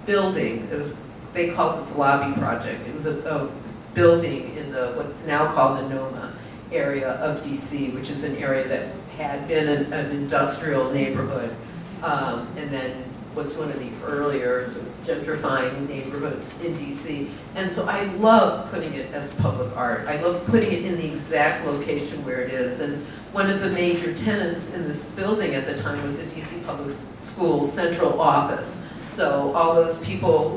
building. They called it the Lobby Project. It was a building in what's now called the NOMA area of DC, which is an area that had been an industrial neighborhood, and then was one of the earlier sort of gentrifying neighborhoods in DC. And so I love putting it as public art. I love putting it in the exact location where it is. And one of the major tenants in this building at the time was the DC Public Schools central office. So all those people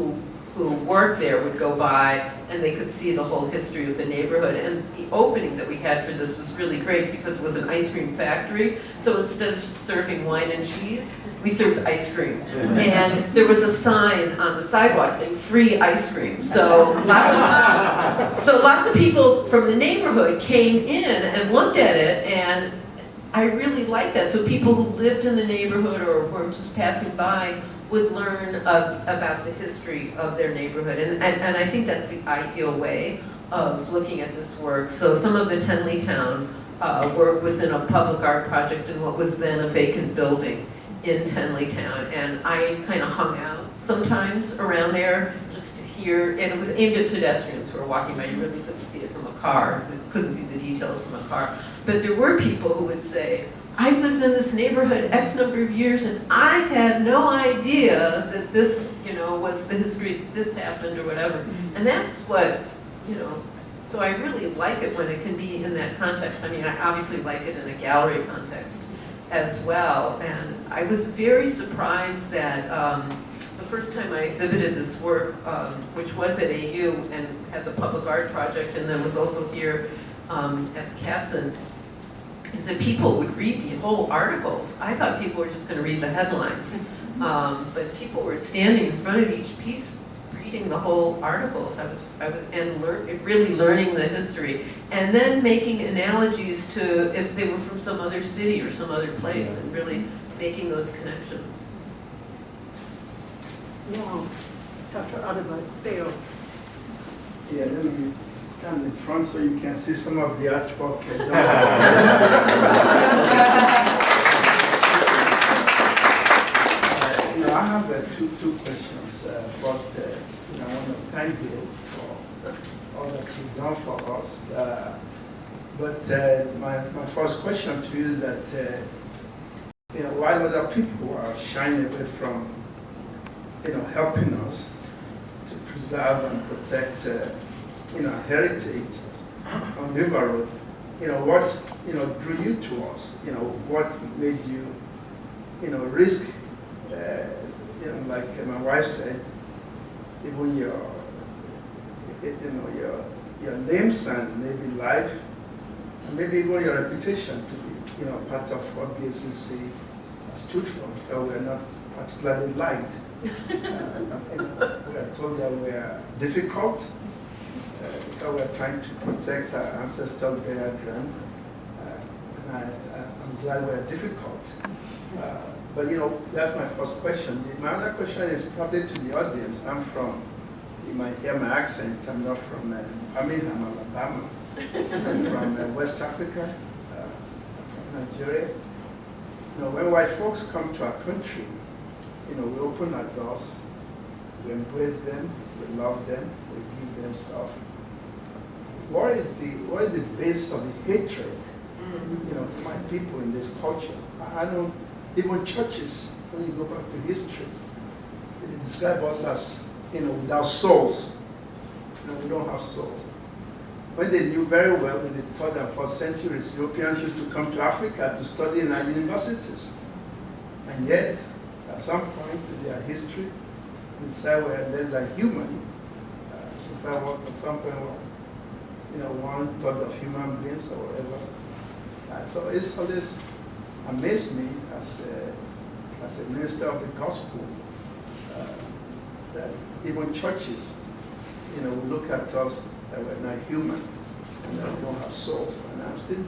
who who worked there would go by and they could see the whole history of the neighborhood. And the opening that we had for this was really great because it was an ice cream factory. So instead of serving wine and cheese, we served ice cream. And there was a sign on the sidewalk saying free ice cream. So lots of people from the neighborhood came in and looked at it, and I really liked that. So people who lived in the neighborhood or were just passing by would learn about the history of their neighborhood. And I think that's the ideal way of looking at this work. So some of the Tenleytown work was in a public art project in what was then a vacant building in Tenleytown. And I kind of hung out sometimes around there just to hear, and it was aimed at pedestrians who were walking by. You really couldn't see it from a car, couldn't see the details from a car. But there were people who would say, I've lived in this neighborhood X number of years and I had no idea that this, was the history, this happened or whatever. And that's what, so I really like it when it can be in that context. I mean, I obviously like it in a gallery context as well. And I was very surprised that the first time I exhibited this work, which was at AU and had the public art project, and then was also here at the Katzen, is that people would read the whole articles. I thought people were just going to read the headlines, but people were standing in front of each piece, reading the whole articles. Really learning the history, and then making analogies to if they were from some other city or some other place, and really making those connections. Now, Dr. Adebayo. Yeah, let me stand in front so you can see some of the artwork. I have two questions. First, I want to thank you for all that you've done for us. But my first question to you is that, while other people are shying away from, helping us to preserve and protect, heritage on River Road, what, drew you to us? What made you, risk, like my wife said, even your names and maybe life, and maybe even your reputation to be, part of what BSCC stood for, that we're not particularly liked. We are told that we are difficult, that we are trying to protect our ancestral burial ground, and I'm glad we are difficult. But that's my first question. My other question is probably to the audience. You might hear my accent, I'm not from Birmingham, Alabama. I'm from West Africa, from Nigeria. When white folks come to our country, we open our doors, we embrace them, we love them, we give them stuff. What is the base of the hatred, for my people in this culture? I don't, even churches, when you go back to history, they describe us as, without souls. We don't have souls. When they knew very well in the 3rd and 4th centuries, Europeans used to come to Africa to study in our universities. And yet, at some point in their history, we say we're less than human. In fact, at some point, 1/3 of human beings or whatever. So it's always amazed me as a minister of the gospel that even churches, will look at us that we're not human and that we don't have souls. And I'm still,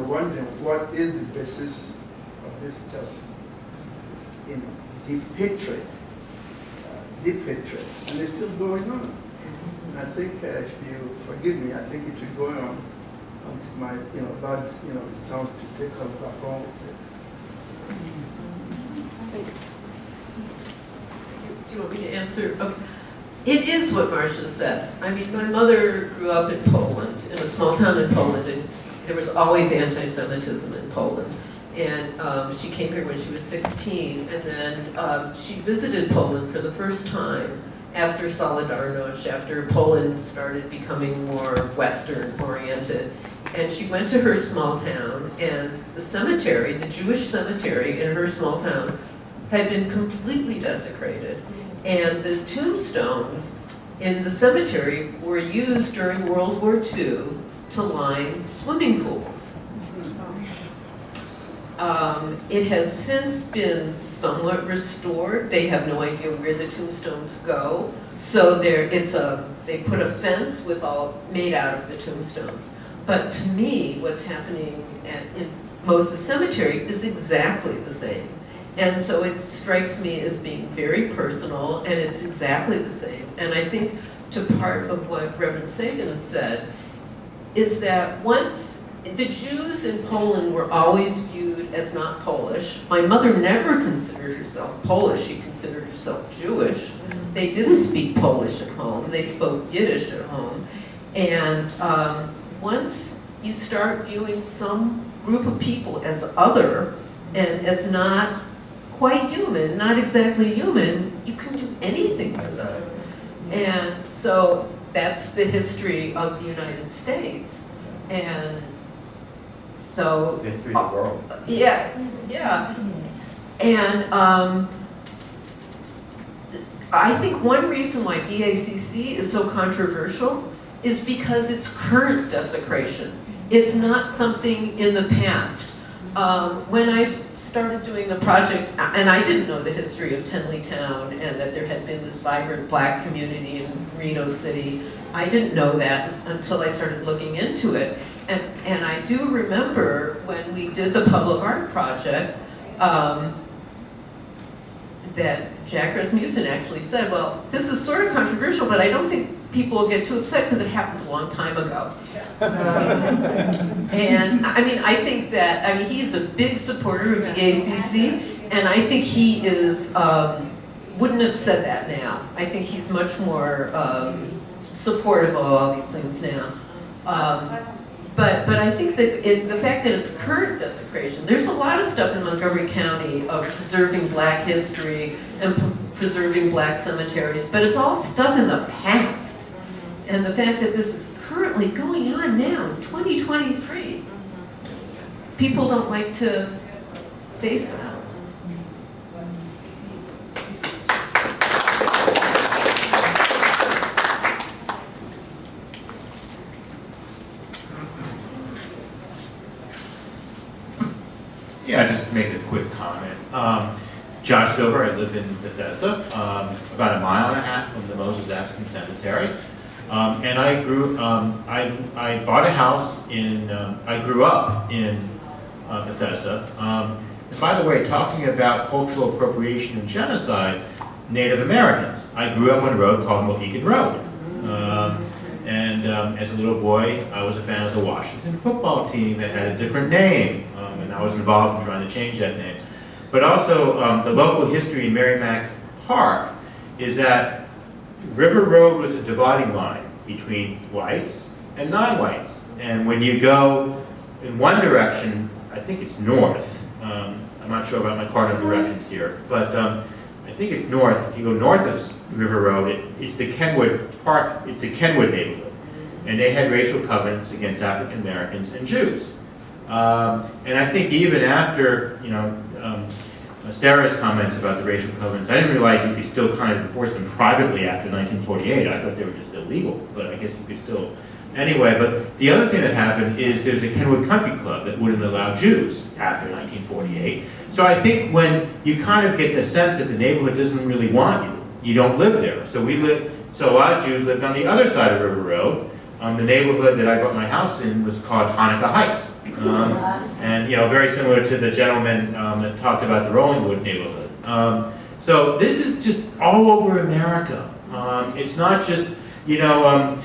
wondering what is the basis of this just, deep hatred, and it's still going on. And I think if you forgive me, I think it will go on until my, God, returns to take us back home. Do you want me to answer? Okay. It is what Marsha said. I mean, my mother grew up in Poland, in a small town in Poland, and there was always anti-Semitism in Poland. And she came here when she was 16, and then she visited Poland for the first time after Solidarność, after Poland started becoming more Western-oriented. And she went to her small town, and the cemetery, the Jewish cemetery in her small town, had been completely desecrated. And the tombstones in the cemetery were used during World War II to line swimming pools. It has since been somewhat restored. They have no idea where the tombstones go. So they put a fence with all made out of the tombstones. But to me, what's happening in Moses Cemetery is exactly the same. And so it strikes me as being very personal, and it's exactly the same. And I think to part of what Reverend Sagan said is that once the Jews in Poland were always viewed as not Polish. My mother never considered herself Polish, she considered herself Jewish. They didn't speak Polish at home, they spoke Yiddish at home. And once you start viewing some group of people as other and as not quite human, not exactly human, you can do anything to them. And so that's the history of the United States. And so, The history of the world. yeah. And I think one reason why BACC is so controversial is because it's current desecration. It's not something in the past. When I started doing the project, and I didn't know the history of Tenleytown and that there had been this vibrant black community in Reno City, I didn't know that until I started looking into it. And I do remember when we did the public art project, that Jack Rasmussen actually said, well, this is sort of controversial, but I don't think people will get too upset because it happened a long time ago. And I mean, I think that, I mean, he's a big supporter of the ACC, and I think he is, wouldn't have said that now. I think he's much more supportive of all these things now. But I think that the fact that it's current desecration, there's a lot of stuff in Montgomery County of preserving black history and preserving black cemeteries, but it's all stuff in the past. And the fact that this is currently going on now, in 2023, people don't like to face that. Yeah, just make a quick comment. Josh Silver, I live in Bethesda, about a mile and a half from the Moses African Cemetery. And I I bought a house in, I grew up in Bethesda. And by the way, talking about cultural appropriation and genocide, Native Americans. I grew up on a road called Mohican Road. As a little boy, I was a fan of the Washington football team that had a different name, and I was involved in trying to change that name. But also, the local history in Merrimack Park is that River Road was a dividing line between whites and non-whites. And when you go in one direction, I think it's north. I'm not sure about my cardinal directions here, but I think it's north. If you go north of River Road, it's the Kenwood Park, it's the Kenwood neighborhood. And they had racial covenants against African Americans and Jews. And I think even after, Sarah's comments about the racial covenants, I didn't realize you could still kind of enforce them privately after 1948. I thought they were just illegal, but I guess you could still. Anyway, but the other thing that happened is there's a Kenwood Country Club that wouldn't allow Jews after 1948. So I think when you kind of get the sense that the neighborhood doesn't really want you, you don't live there. So a lot of Jews lived on the other side of River Road. The neighborhood that I bought my house in was called Hanukkah Heights. And very similar to the gentleman that talked about the Rollingwood neighborhood. So this is just all over America. It's not just, I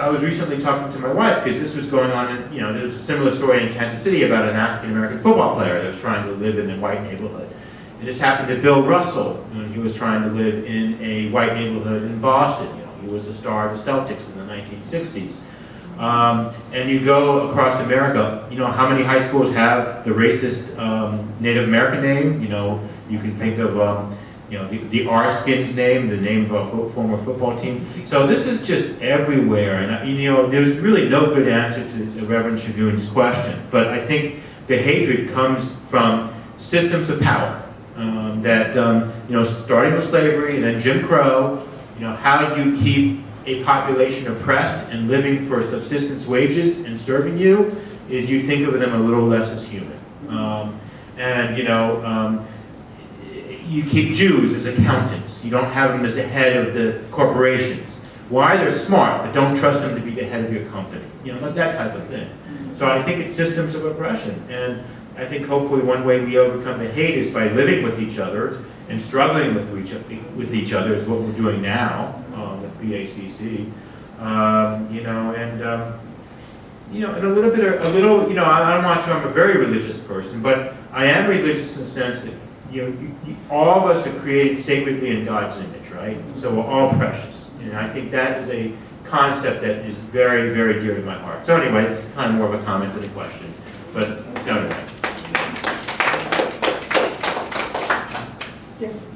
was recently talking to my wife because this was going on, there was a similar story in Kansas City about an African-American football player that was trying to live in a white neighborhood. And this happened to Bill Russell when he was trying to live in a white neighborhood in Boston. He was the star of the Celtics in the 1960s. And you go across America, how many high schools have the racist Native American name? You can think of, the R-Skins name, the name of a former football team. So this is just everywhere. And, there's really no good answer to Reverend Shagun's question. But I think the hatred comes from systems of power that starting with slavery and then Jim Crow, how do you keep a population oppressed and living for subsistence wages and serving you, is you think of them a little less as human. You keep Jews as accountants. You don't have them as the head of the corporations. Why? They're smart, but don't trust them to be the head of your company. That type of thing. So I think it's systems of oppression. And I think hopefully one way we overcome the hate is by living with each other and struggling with each other is what we're doing now with BACC. And a little, I'm not sure I'm a very religious person, but I am religious in the sense that, all of us are created sacredly in God's image, right? So we're all precious. And I think that is a concept that is very, very dear to my heart. So anyway, it's kind of more of a comment than a question. But so anyway. Yes.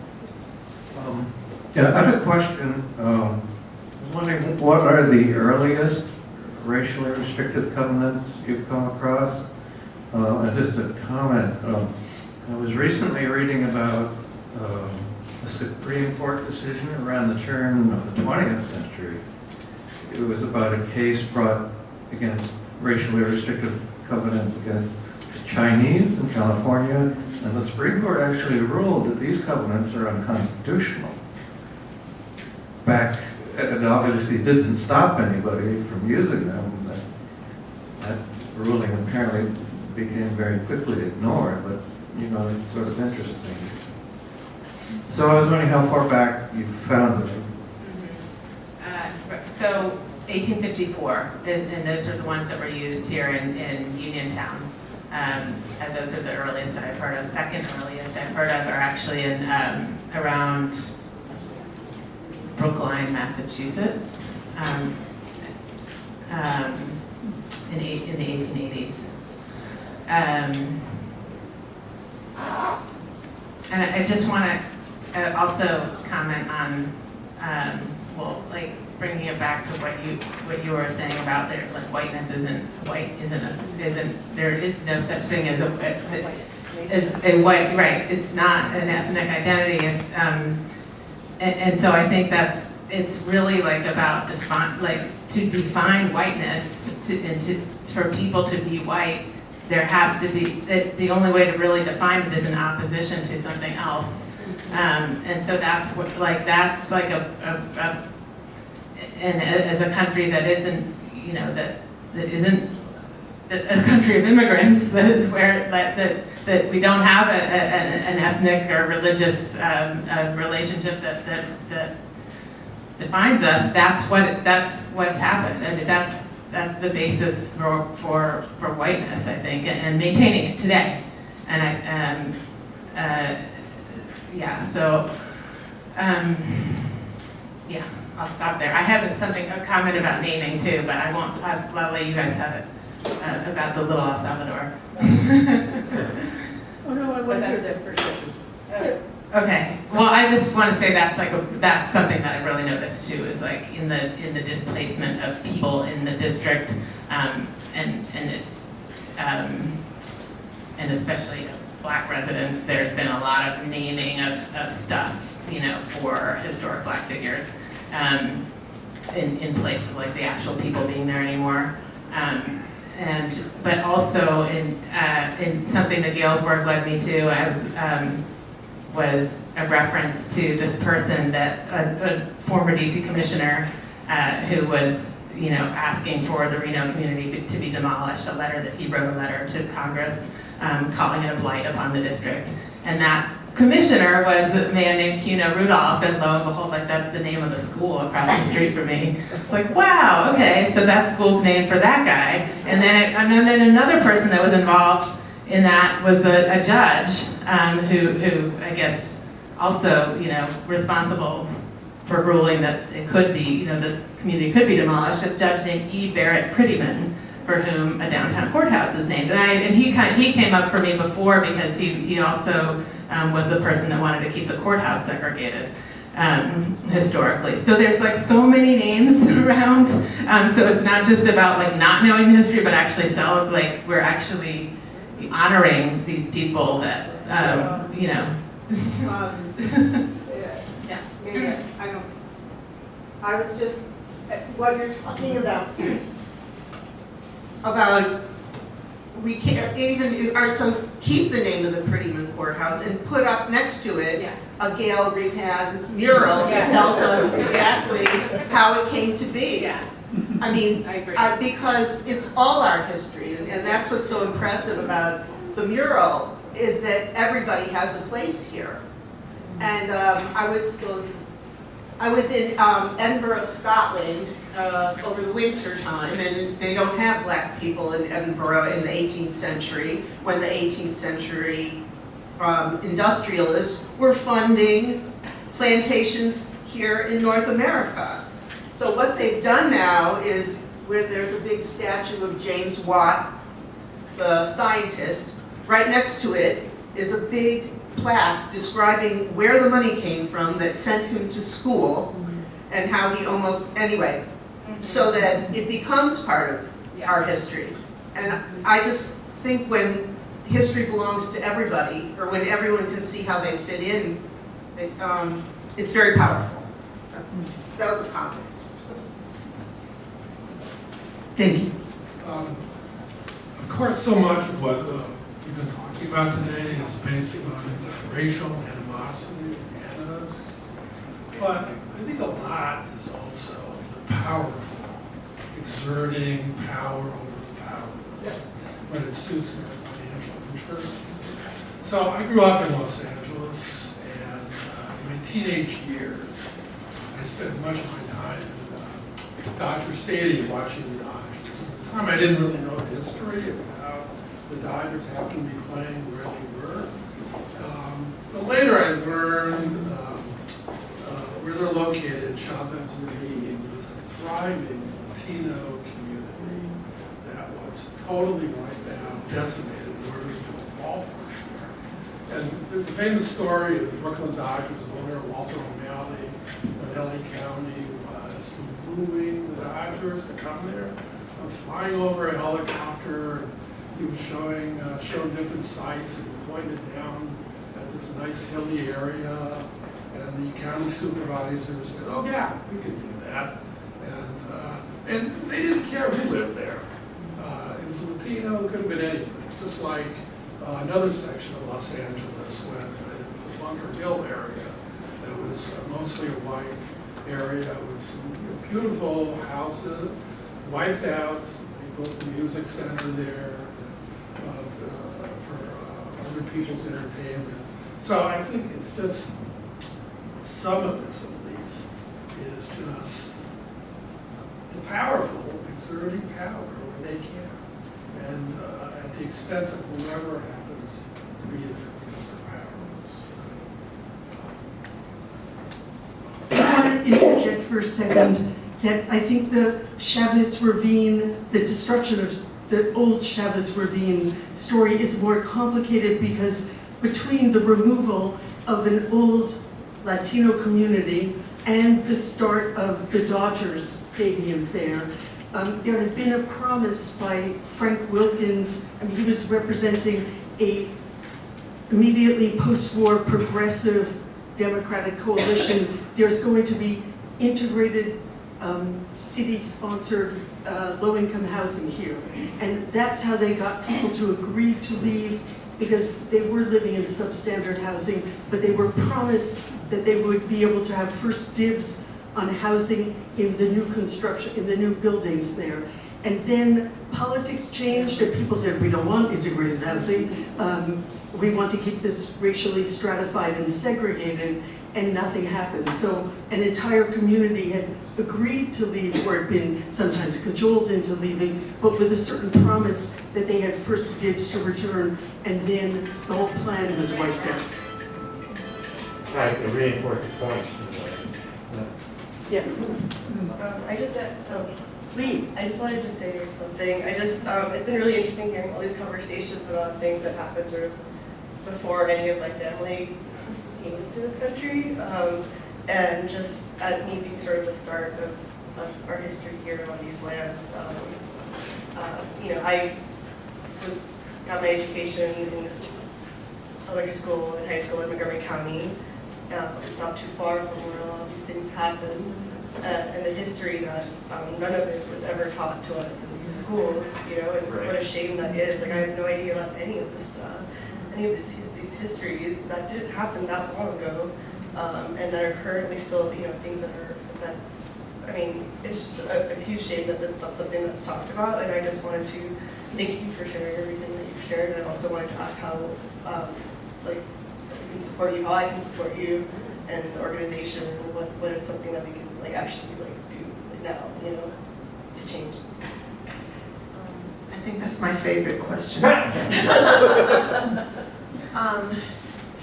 Yeah, I have a question. I was wondering, what are the earliest racially restrictive covenants you've come across? And just a comment. I was recently reading about a Supreme Court decision around the turn of the 20th century. It was about a case brought against racially restrictive covenants against the Chinese in California, and the Supreme Court actually ruled that these covenants are unconstitutional. It obviously didn't stop anybody from using them. That ruling apparently became very quickly ignored, but it's sort of interesting. So I was wondering how far back you found them. So 1854, and those are the ones that were used here in Uniontown. And those are the earliest that I've heard of. Second earliest I've heard of are actually in around Brookline, Massachusetts, in the 1880s. And I just want to also comment on, bringing it back to what you were saying about whiteness there is no such thing as a white, right? It's not an ethnic identity. It's and so I think it's really about to define whiteness for people to be white. There has to be, the only way to really define it is in opposition to something else. And so that's and as a country that isn't, that isn't a country of immigrants, that we don't have an ethnic or religious relationship that defines us, that's what's happened. I mean, that's the basis for whiteness, I think, and maintaining it today. And I'll stop there. I have a comment about naming too, but I won't. I'll let you guys have it about the little El Salvador. Oh no, I want to hear that first second. Okay. Well, I just want to say that's something that I really noticed too, is in the displacement of people in the district, and it's and especially Black residents. There's been a lot of naming of stuff, for historic Black figures, in place of the actual people being there anymore. But also in something that Gail's work led me to, was a reference to this person that a former DC commissioner who was, asking for the Reno community to be demolished. He wrote a letter to Congress calling it a blight upon the district, and that commissioner was a man named Cuna Rudolph, and lo and behold, that's the name of the school across the street from me. It's wow, okay, so that school's named for that guy. And then another person that was involved in that was a judge who I guess also, responsible for ruling that it could be, this community could be demolished. A judge named E. Barrett Prettyman, for whom a downtown courthouse is named. And he came up for me before because he also was the person that wanted to keep the courthouse segregated historically. So there's so many names around. So it's not just about not knowing the history, but actually we're actually honoring these people that Yeah, I don't. I was just, what you're talking about, we can't even, or some, keep the name of the Prettyman Courthouse and put up next to it a Gail Rebhan mural that tells us exactly how it came to be. I mean, because it's all our history, and that's what's so impressive about the mural, is that everybody has a place here. And I was in Edinburgh, Scotland, over the winter time, and they don't have black people in Edinburgh in the 18th century, when the 18th century industrialists were funding plantations here in North America. So what they've done now is, where there's a big statue of James Watt, the scientist, right next to it is a big plaque describing where the money came from that sent him to school, and how he almost, anyway, so that it becomes part of our history. And I just think when history belongs to everybody, or when everyone can see how they fit in, it's very powerful. So, that was a comment. Thank you. Of course, so much of what we've been talking about today is based on racial animosity and animus, but I think a lot is also the powerful exerting power over the powerless when it suits their financial interests. So I grew up in Los Angeles, and in my teenage years, I spent much of my time in Dodger Stadium watching the Dodgers. At the time, I didn't really know the history of how the Dodgers happened to be playing where they were. But later I learned where they're located, Shoenfeld was a thriving Latino community that was totally wiped out, decimated, murdered to a ballpark here. And there's a famous story of the Brooklyn Dodgers owner, Walter O'Malley, when LA County was moving the Dodgers to come there, flying over a helicopter, and he was showing different sites, and he pointed down at this nice hilly area, and the county supervisor said, "Oh yeah, we could do that." And they didn't care who lived there. It was Latino, it could have been anything. Just like another section of Los Angeles, when the Bunker Hill area, that was mostly a white area with some beautiful houses, wiped out. They built the music center there for other people's entertainment. So I think it's just, some of this at least, is just the powerful exerting power when they can, and at the expense of whoever happens to be there because they're powerless. I want to interject for a second that I think the Chavez Ravine, the destruction of the old Chavez Ravine story is more complicated, because between the removal of an old Latino community and the start of the Dodgers stadium there, there had been a promise by Frank Wilkins. I mean, he was representing a immediately post-war progressive Democratic coalition. There's going to be integrated city-sponsored low-income housing here. And that's how they got people to agree to leave, because they were living in substandard housing, but they were promised that they would be able to have first dibs on housing in the new construction, in the new buildings there. And then politics changed, and people said, we don't want integrated housing. We want to keep this racially stratified and segregated, and nothing happened. So an entire community had agreed to leave, or had been sometimes cajoled into leaving, but with a certain promise that they had first dibs to return, and then the whole plan was wiped out. To reinforce the point. Yes. Please. I just wanted to say something. It's been really interesting hearing all these conversations about things that happened sort of before any of my family came into this country, and just at me being sort of the start of our history here on these lands. I got my education in elementary school and high school in Montgomery County, not too far from where a lot of these things happen, and the history that none of it was ever taught to us in these schools, you know, and what a shame that is. Like, I have no idea about any of this stuff, any of these histories that didn't happen that long ago, and that are currently still, you know, things that I mean, it's just a huge shame that that's not something that's talked about, and I just wanted to thank you for sharing everything that you've shared, and I also wanted to ask how, like, we can support you, how I can support you, and the organization, and what is something that we can, like, actually, like, do like, now, you know, to change this. I think that's my favorite question.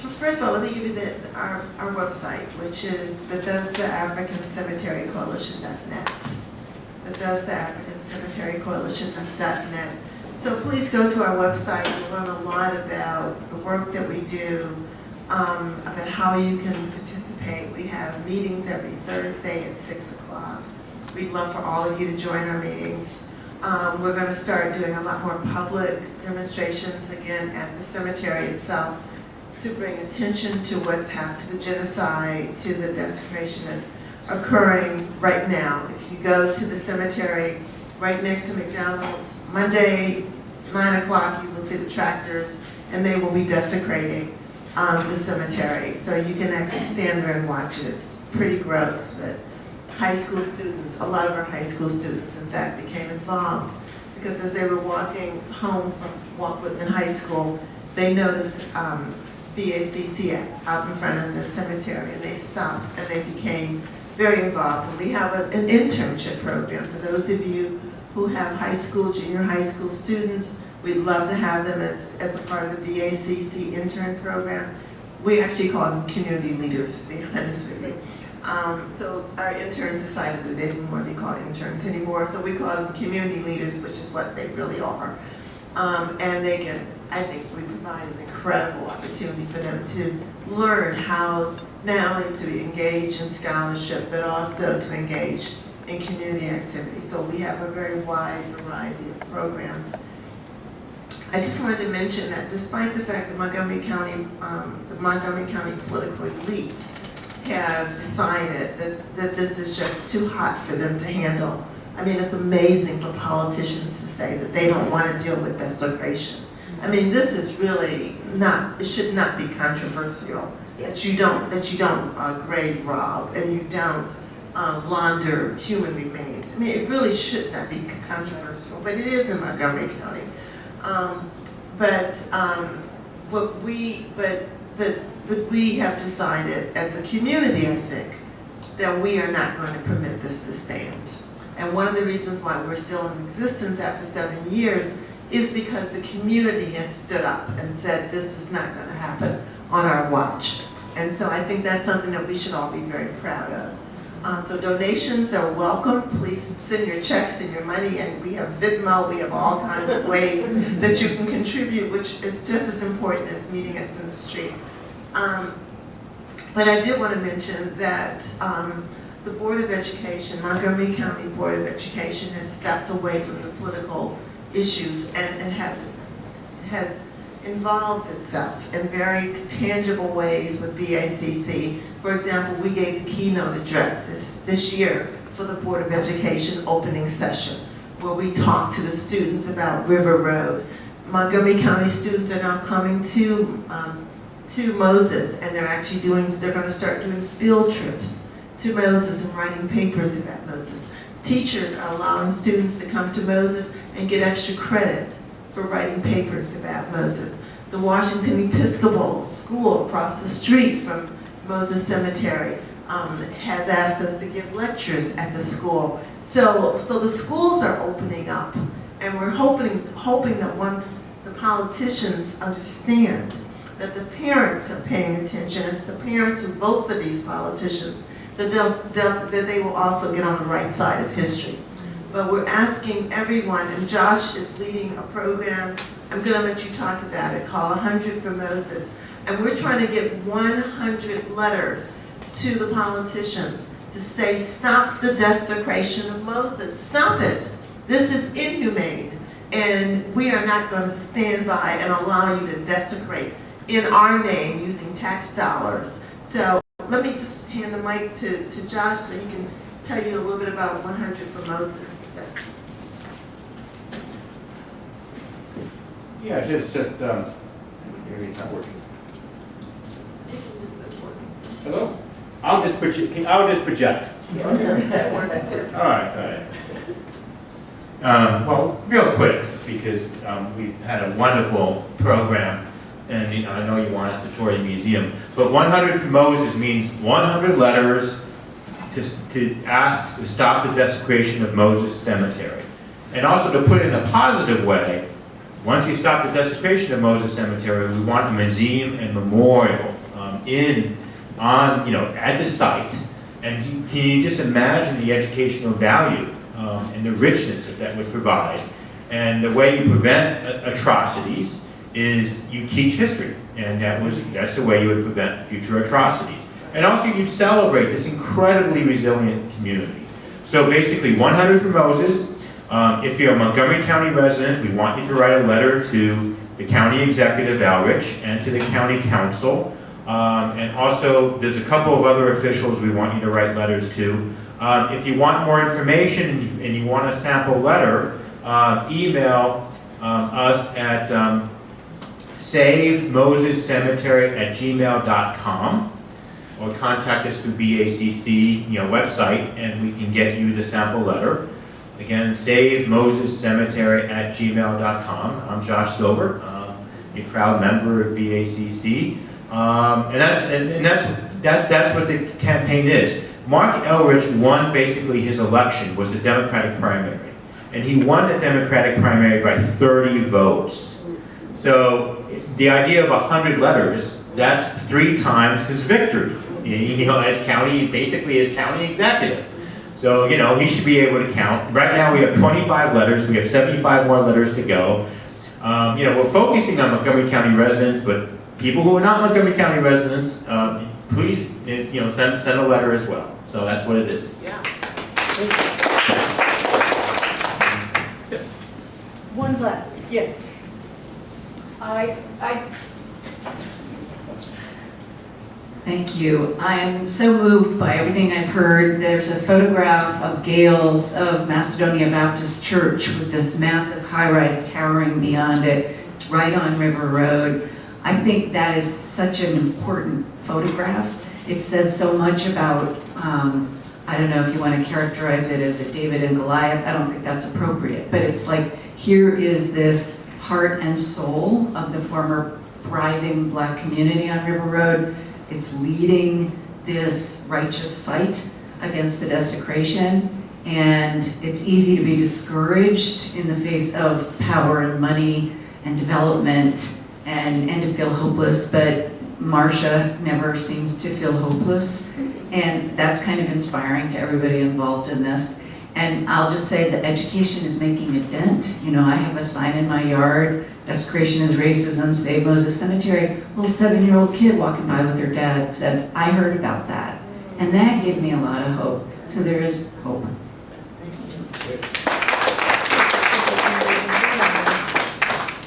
First of all, let me give you our website, which is BethesdaAfricanCemeteryCoalition.net. BethesdaAfricanCemeteryCoalition.net. So please go to our website. We'll learn a lot about the work that we do, about how you can participate. We have meetings every Thursday at 6 o'clock. We'd love for all of you to join our meetings. We're going to start doing a lot more public demonstrations again at the cemetery itself, to bring attention to what's happened, to the genocide, to the desecration that's occurring right now. If you go to the cemetery right next to McDonald's, Monday, 9 o'clock, you will see the tractors, and they will be desecrating the cemetery. So you can actually stand there and watch it. It's pretty gross, but high school students, a lot of our high school students, in fact, became involved, because as they were walking home from Walt Whitman High School, they noticed BACC out in front of the cemetery, and they stopped and they became very involved. And we have an internship program for those of you who have high school, junior high school students. We'd love to have them as a part of the BACC intern program. We actually call them community leaders, to be honest with you. So our interns decided that they didn't want to be called interns anymore, so we call them community leaders, which is what they really are. And they can, I think we provide an incredible opportunity for them to learn how not only to engage in scholarship, but also to engage in community activities. So we have a very wide variety of programs. I just wanted to mention that despite the fact that Montgomery County, the Montgomery County political elite have decided that this is just too hot for them to handle. I mean, it's amazing for politicians to say that they don't want to deal with desecration. I mean, this is really not, it should not be controversial, that you don't grave rob and you don't launder human remains. I mean, it really should not be controversial, but it is in Montgomery County. But we have decided as a community, I think, that we are not going to permit this to stand. And one of the reasons why we're still in existence after 7 years is because the community has stood up and said this is not going to happen on our watch. And so I think that's something that we should all be very proud of. So donations are welcome. Please send your checks and your money, and we have Venmo, we have all kinds of ways that you can contribute, which is just as important as meeting us in the street. But I did want to mention that the Board of Education, Montgomery County Board of Education, has stepped away from the political issues and has involved itself in very tangible ways with BACC. For example, we gave the keynote address this year for the Board of Education opening session, where we talked to the students about River Road. Montgomery County students are now coming to Moses, and they're going to start doing field trips to Moses and writing papers about Moses. Teachers are allowing students to come to Moses and get extra credit for writing papers about Moses. The Washington Episcopal School across the street from Moses Cemetery has asked us to give lectures at the school. So the schools are opening up, and we're hoping that once the politicians understand that the parents are paying attention, it's the parents who vote for these politicians, that they will also get on the right side of history. But we're asking everyone, and Josh is leading a program, I'm going to let you talk about it, called 100 for Moses. And we're trying to get 100 letters to the politicians to say, stop the desecration of Moses. Stop it. This is inhumane. And we are not going to stand by and allow you to desecrate in our name using tax dollars. So Let me just hand the mic to Josh so he can tell you a little bit about 100 for Moses. Yeah, it's just maybe it's not working. Hello? I'll just project. That works. All right. Well, real quick, because we've had a wonderful program, and I know you want us to tour the museum, but 100 for Moses means 100 letters to ask to stop the desecration of Moses Cemetery. And also to put it in a positive way, once you stop the desecration of Moses Cemetery, we want a museum and memorial at the site. And can you just imagine the educational value and the richness that would provide? And the way you prevent atrocities is you teach history, and that's the way you would prevent future atrocities. And also you'd celebrate this incredibly resilient community. So basically 100 for Moses. If you're a Montgomery County resident, we want you to write a letter to the County Executive Outreach and to the County Council. And also, there's a couple of other officials we want you to write letters to. If you want more information and you want a sample letter, email us at savemosescemetery@gmail.com or contact us through BACC website, and we can get you the sample letter. Again, savemosescemetery@gmail.com. I'm Josh Silver, a proud member of BACC. And that's what the campaign is. Mark Elrich won basically his election, was the Democratic primary. And he won the Democratic primary by 30 votes. So the idea of 100 letters, that's 3 times his victory, as county executive. So, he should be able to count. Right now we have 25 letters, we have 75 more letters to go. We're focusing on Montgomery County residents, but people who are not Montgomery County residents, please, send a letter as well. So that's what it is. Yeah. One last, yes. Thank you. I am so moved by everything I've heard. There's a photograph of Gail's of Macedonia Baptist Church with this massive high-rise towering beyond it. It's right on River Road. I think that is such an important photograph. It says so much about, I don't know if you want to characterize it as a David and Goliath. I don't think that's appropriate. But it's like, here is this heart and soul of the former thriving Black community on River Road. It's leading this righteous fight against the desecration. And it's easy to be discouraged in the face of power and money and development and to feel hopeless, but Marsha never seems to feel hopeless. And that's kind of inspiring to everybody involved in this. And I'll just say that education is making a dent. I have a sign in my yard, desecration is racism, save Moses Cemetery. A little 7-year-old kid walking by with her dad said, I heard about that. And that gave me a lot of hope. So there is hope.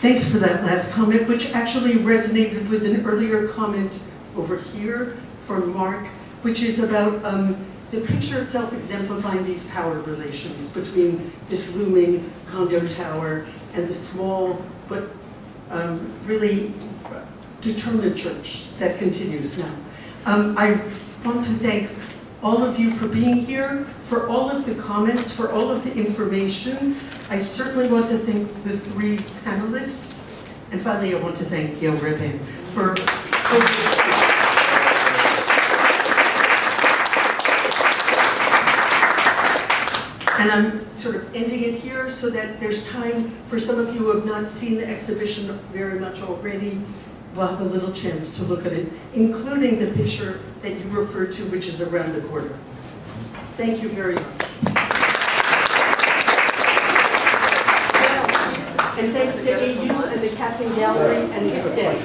Thanks for that last comment, which actually resonated with an earlier comment over here from Mark, which is about the picture itself exemplifying these power relations between this looming condo tower and the small but really determined church that continues now. I want to thank all of you for being here, for all of the comments, for all of the information. I certainly want to thank the 3 panelists. And finally, I want to thank Gail Rebhan for And I'm sort of ending it here so that there's time for some of you who have not seen the exhibition very much already. We'll have a little chance to look at it, including the picture that you referred to, which is around the corner. Thank you very much. And thanks to AU and the Katz Gallery and the STEM.